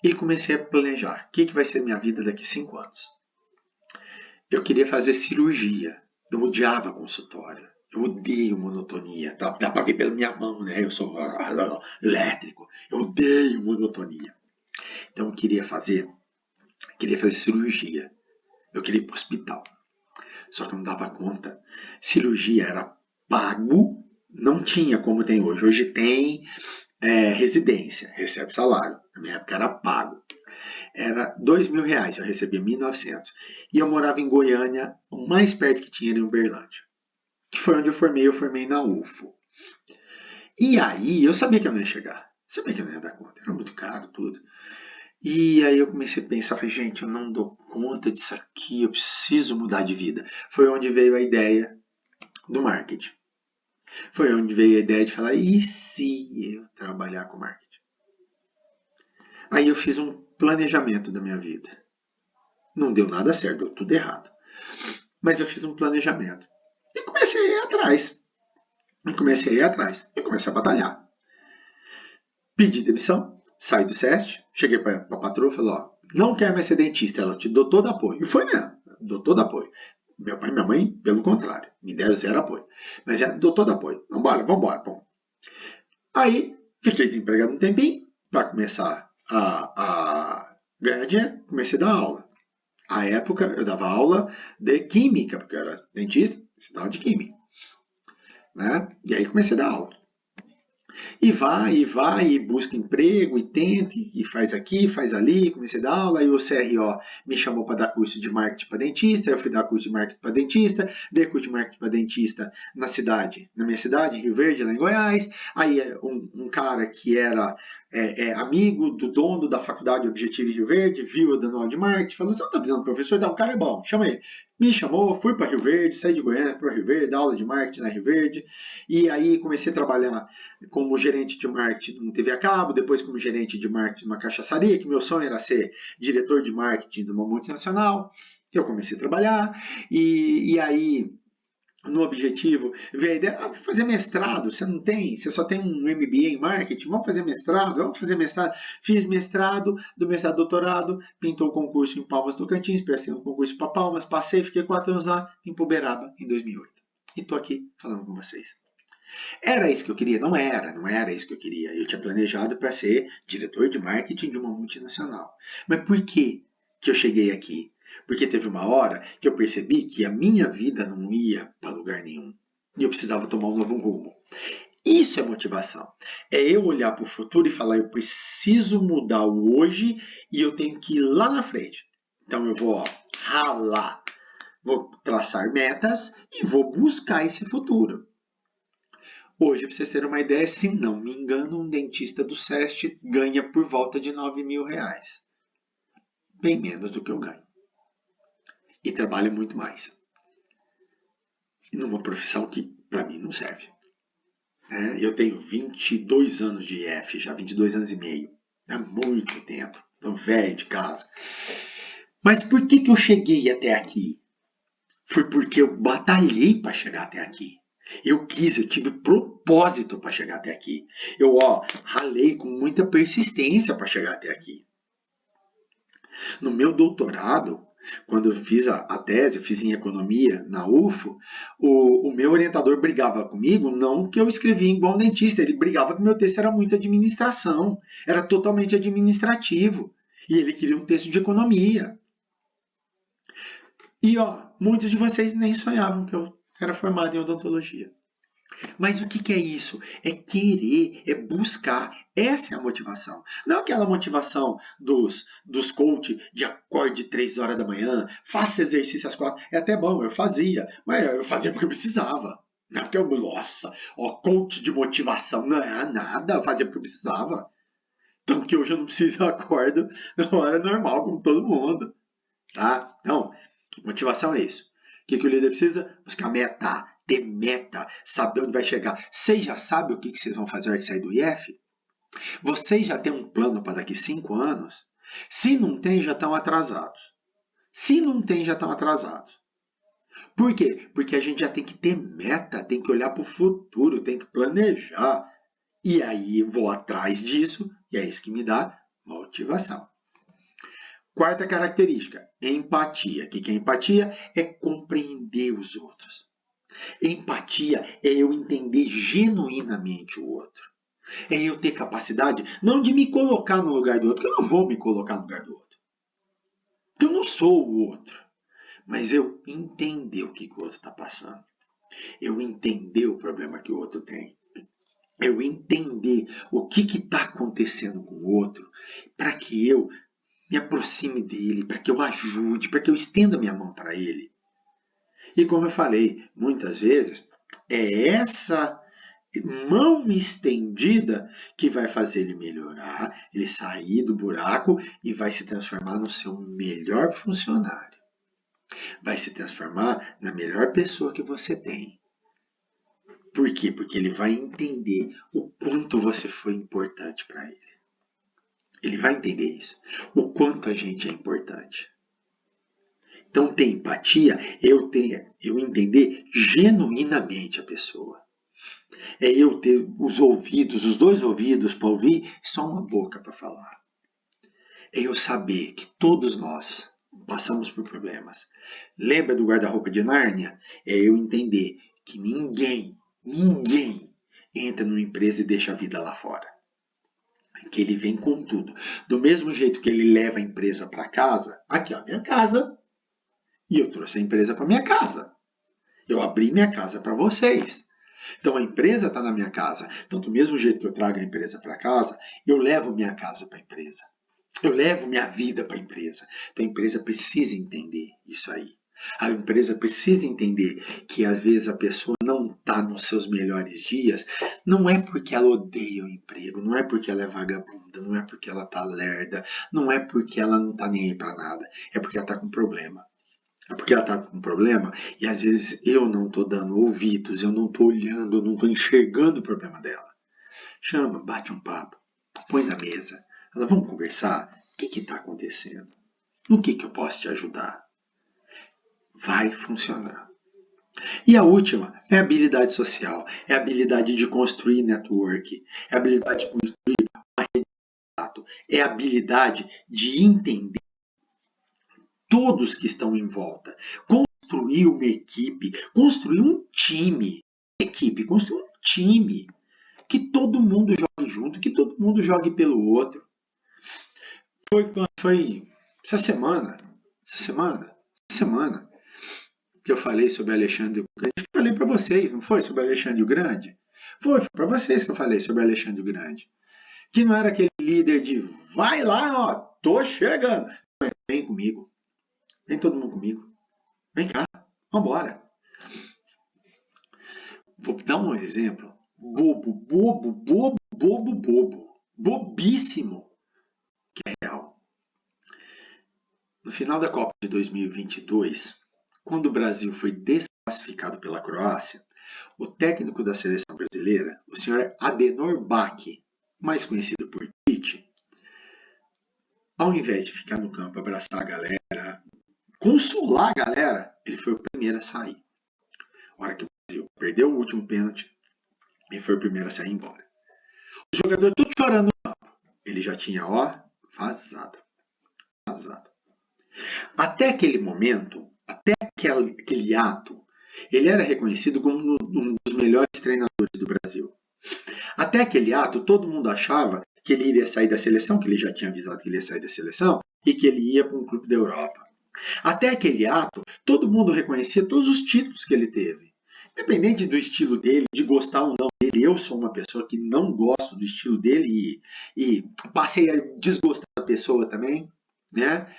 E comecei a planejar, o que vai ser minha vida daqui a 5 anos. Eu queria fazer cirurgia, eu odiava consultório, eu odeio monotonia, dá pra ver pela minha mão, né? Eu sou elétrico, eu odeio monotonia. Então eu queria fazer cirurgia, eu queria ir pro hospital. Só que eu não dava conta. Cirurgia era pago, não tinha como tem hoje. Hoje tem residência, recebe salário. Na minha época era pago. Era R$2.000, eu recebia 1.900. E eu morava em Goiânia, o mais perto que tinha era em Uberlândia. Que foi onde eu formei na UFO. E aí eu sabia que eu não ia chegar. Sabia que eu não ia dar conta. Era muito caro tudo. E aí eu comecei a pensar, falei, gente, eu não dou conta disso aqui, eu preciso mudar de vida. Foi onde veio a ideia do marketing. Foi onde veio a ideia de falar, e se eu trabalhar com marketing? Aí eu fiz um planejamento da minha vida. Não deu nada certo, deu tudo errado. Mas eu fiz um planejamento. E comecei a ir atrás. E comecei a batalhar. Pedi demissão. Saí do SESC, cheguei para a patroa e falei, ó, não quero mais ser dentista, ela te deu todo apoio. E foi mesmo, deu todo apoio. Meu pai e minha mãe, pelo contrário, me deram 0 apoio. Mas ela deu todo apoio. Vambora. Bom. Aí, fiquei desempregado um tempinho, para começar a ganhar dinheiro, comecei a dar aula. À época, eu dava aula de química, porque eu era dentista, estudava de química. Né? E aí comecei a dar aula. E vai, e busca emprego, e tenta, e faz aqui, faz ali, comecei a dar aula, aí o CRO me chamou para dar curso de marketing para dentista, eu fui dar curso de marketing para dentista, dei curso de marketing para dentista na minha cidade, em Rio Verde, lá em Goiás, aí um cara que era amigo do dono da faculdade Objetivo em Rio Verde, viu eu dando aula de marketing, falou, você não está precisando do professor? Não, o cara é bom, chama ele. Me chamou, fui para Rio Verde, saí de Goiânia para Rio Verde, dar aula de marketing na Rio Verde, e aí comecei a trabalhar como gerente de marketing no TV a cabo, depois como gerente de marketing numa cachaçaria, que meu sonho era ser diretor de marketing de uma multinacional, que eu comecei a trabalhar, e aí no Objetivo, veio a ideia, fazer mestrado, você só tem um MBA em marketing, vamos fazer mestrado, fiz mestrado, do mestrado doutorado, pintou o concurso em Palmas Tocantins, prestei um concurso para Palmas, passei, fiquei 4 anos lá, em Uberaba, em 2008. E estou aqui falando com vocês. Era isso que eu queria? Não era isso que eu queria. Eu tinha planejado para ser diretor de marketing de uma multinacional. Mas por que eu cheguei aqui? Porque teve uma hora que eu percebi que a minha vida não ia para lugar nenhum. E eu precisava tomar um novo rumo. Isso é motivação. É eu olhar para o futuro e falar, eu preciso mudar o hoje e eu tenho que ir lá na frente. Então eu vou ralar, vou traçar metas e vou buscar esse futuro. Hoje, para vocês terem uma ideia, se não me engano, um dentista do SESC ganha por volta de R$9.000. Bem menos do que eu ganho. E trabalha muito mais. Numa profissão que, para mim, não serve. Eu tenho 22 anos de IF, já 22 anos e meio. Há muito tempo. Tô velho de casa. Mas por que que eu cheguei até aqui? Foi porque eu batalhei para chegar até aqui. Eu quis, eu tive propósito para chegar até aqui. Eu, ralei com muita persistência para chegar até aqui. No meu doutorado, quando eu fiz a tese, eu fiz em economia na UFO, o meu orientador brigava comigo, não que eu escrevia em bom dentista, ele brigava que meu texto era muito administração, era totalmente administrativo. E ele queria um texto de economia. E muitos de vocês nem sonhavam que eu era formado em odontologia. Mas o que que é isso? É querer, é buscar. Essa é a motivação. Não aquela motivação dos coach de acorde 3 horas da manhã, faça exercício às 4. É até bom, eu fazia. Mas eu fazia porque eu precisava. Não é porque eu, nossa, coach de motivação. Não é nada, eu fazia porque eu precisava. Tanto que hoje eu não preciso, eu acordo na hora normal, como todo mundo. Tá? Então, motivação é isso. O que o líder precisa? Buscar meta, ter meta, saber onde vai chegar. Vocês já sabem o que vocês vão fazer na hora que sair do IF? Vocês já têm um plano para daqui 5 anos? Se não tem, já estão atrasados. Se não tem, já estão atrasados. Por quê? Porque a gente já tem que ter meta, tem que olhar para o futuro, tem que planejar. E aí vou atrás disso, e é isso que me dá motivação. Quarta característica, empatia. O que é empatia? É compreender os outros. Empatia é eu entender genuinamente o outro. É eu ter capacidade, não de me colocar no lugar do outro, porque eu não vou me colocar no lugar do outro. Porque eu não sou o outro. Mas eu entender o que o outro está passando. Eu entender o problema que o outro tem. Eu entender o que está acontecendo com o outro, para que eu me aproxime dele, para que eu ajude, para que eu estenda minha mão para ele. E como eu falei, muitas vezes é essa mão estendida que vai fazer ele melhorar, ele sair do buraco e vai se transformar no seu melhor funcionário. Vai se transformar na melhor pessoa que você tem. Por quê? Porque ele vai entender o quanto você foi importante para ele. Ele vai entender isso. O quanto a gente é importante. Então, ter empatia é eu entender genuinamente a pessoa. É eu ter os ouvidos, os dois ouvidos para ouvir e só uma boca para falar. É eu saber que todos nós passamos por problemas. Lembra do guarda-roupa de Nárnia? É eu entender que ninguém entra numa empresa e deixa a vida lá fora. Que ele vem com tudo. Do mesmo jeito que ele leva a empresa para casa, aqui é a minha casa, e eu trouxe a empresa para minha casa. Eu abri minha casa para vocês. Então a empresa está na minha casa. Então, do mesmo jeito que eu trago a empresa para casa, eu levo minha casa para a empresa. Eu levo minha vida para a empresa. Então a empresa precisa entender isso aí. A empresa precisa entender que às vezes a pessoa não está nos seus melhores dias, não é porque ela odeia o emprego, não é porque ela é vagabunda, não é porque ela está lerda, não é porque ela não está nem aí para nada, é porque ela está com problema. É porque ela está com problema e às vezes eu não estou dando ouvidos, eu não estou olhando, eu não estou enxergando o problema dela. Chama, bate um papo, põe na mesa. Ela, vamos conversar? O que está acontecendo? No que eu posso te ajudar? Vai funcionar. E a última é a habilidade social, é a habilidade de construir network, é a habilidade de construir uma rede de contato, é a habilidade de entender todos que estão em volta, construir uma equipe, construir um time, construir um time, que todo mundo jogue junto, que todo mundo jogue pelo outro. Foi essa semana que eu falei sobre Alexandre o Grande, que eu falei para vocês, não foi sobre Alexandre o Grande? Foi para vocês que eu falei sobre Alexandre o Grande. Que não era aquele líder de vai lá, tô chegando. Vem comigo. Vem todo mundo comigo. Vem cá, vambora. Vou dar um exemplo. Bobo. Bobíssimo. Que é real. No final da Copa de 2022, quando o Brasil foi desclassificado pela Croácia, o técnico da seleção brasileira, o senhor Adenor Bach, mais conhecido por Tite, Ao invés de ficar no campo, abraçar a galera, consolar a galera, ele foi o primeiro a sair. A hora que o Brasil perdeu o último pênalti, ele foi o primeiro a sair embora. O jogador tudo chorando no campo. Ele já tinha, vazado. Até aquele momento, até aquele ato, ele era reconhecido como um dos melhores treinadores do Brasil. Até aquele ato, todo mundo achava que ele iria sair da seleção, que ele já tinha avisado que ele ia sair da seleção, e que ele ia para um clube da Europa. Até aquele ato, todo mundo reconhecia todos os títulos que ele teve. Independente do estilo dele, de gostar ou não dele, eu sou uma pessoa que não gosto do estilo dele e passei a desgostar da pessoa também, né?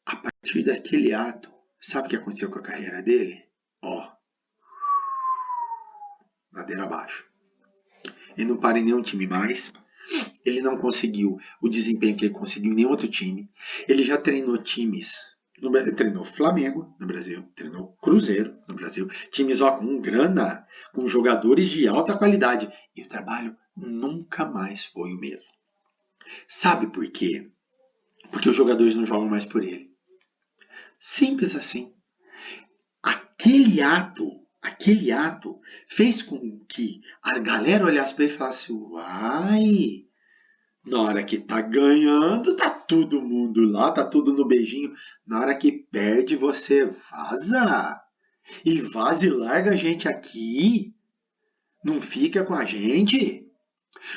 A partir daquele ato, sabe o que aconteceu com a carreira dele? Ladeira abaixo. Ele não para em nenhum time mais. Ele não conseguiu o desempenho que ele conseguiu em nenhum outro time. Ele já treinou times. Treinou Flamengo no Brasil, treinou Cruzeiro no Brasil. Times com grana, com jogadores de alta qualidade. E o trabalho nunca mais foi o mesmo. Sabe por quê? Porque os jogadores não jogam mais por ele. Simples assim. Aquele ato fez com que a galera olhasse para ele e falasse: uai, na hora que tá ganhando, tá todo mundo lá, tá tudo no beijinho. Na hora que perde, você vaza. E vaza e larga a gente aqui. Não fica com a gente.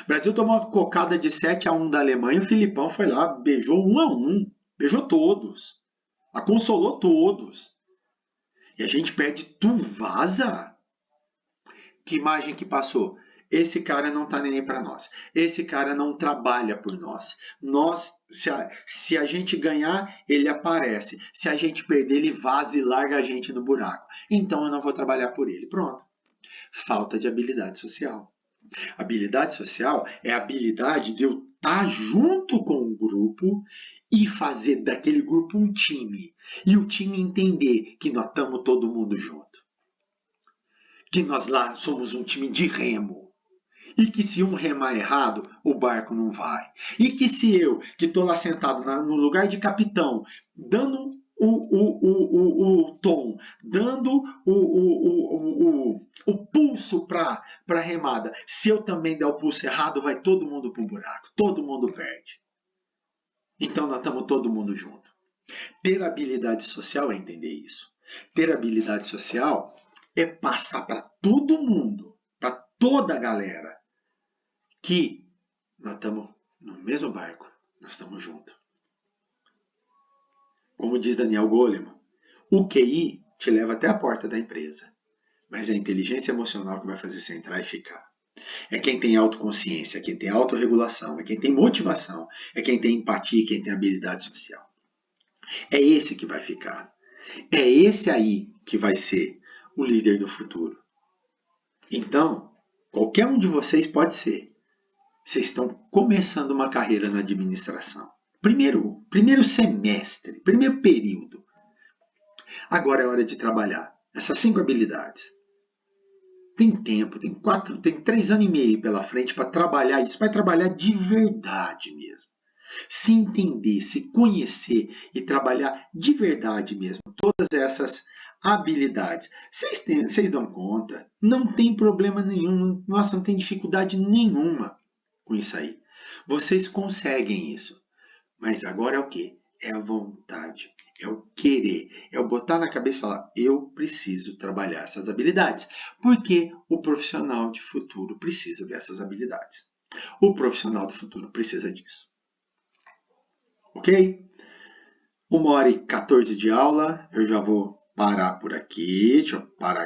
O Brasil tomou uma cocada de 7-1 da Alemanha. O Filipão foi lá, beijou 1-1. Beijou todos. Consolou todos. E a gente perde, tu vaza? Que imagem que passou? Esse cara não tá nem aí para nós. Esse cara não trabalha por nós. Se a gente ganhar, ele aparece. Se a gente perder, ele vaza e larga a gente no buraco. Então eu não vou trabalhar por ele. Pronto. Falta de habilidade social. Habilidade social é a habilidade de eu estar junto com o grupo e fazer daquele grupo um time. E o time entender que nós estamos todo mundo junto. Que nós lá somos um time de remo. E que se um remar errado, o barco não vai. E que se eu, que estou lá sentado no lugar de capitão, dando o tom, dando o pulso para a remada, se eu também der o pulso errado, vai todo mundo para um buraco. Todo mundo perde. Então nós estamos todo mundo junto. Ter habilidade social é entender isso. Ter habilidade social é passar para todo mundo, para toda a galera, que nós estamos no mesmo barco, nós estamos juntos. Como diz Daniel Goleman, o QI te leva até a porta da empresa, mas é a inteligência emocional que vai fazer você entrar e ficar. É quem tem autoconsciência, é quem tem autorregulação, é quem tem motivação, é quem tem empatia, quem tem habilidade social. É esse que vai ficar. É esse aí que vai ser o líder do futuro. Então, qualquer um de vocês pode ser. Vocês estão começando uma carreira na administração. Primeiro semestre, primeiro período. Agora é hora de trabalhar essas 5 habilidades. Tem tempo, tem 3 anos e meio pela frente para trabalhar isso. Vai trabalhar de verdade mesmo. Se entender, se conhecer e trabalhar de verdade mesmo. Todas essas habilidades. Vocês dão conta? Não tem problema nenhum. Nossa, não tem dificuldade nenhuma com isso aí. Vocês conseguem isso. Mas agora é o quê? É a vontade, é o querer, é o botar na cabeça e falar: eu preciso trabalhar essas habilidades. Porque o profissional de futuro precisa dessas habilidades. O profissional do futuro precisa disso. Ok? 1h14 de aula, eu já vou parar por aqui. Deixa eu parar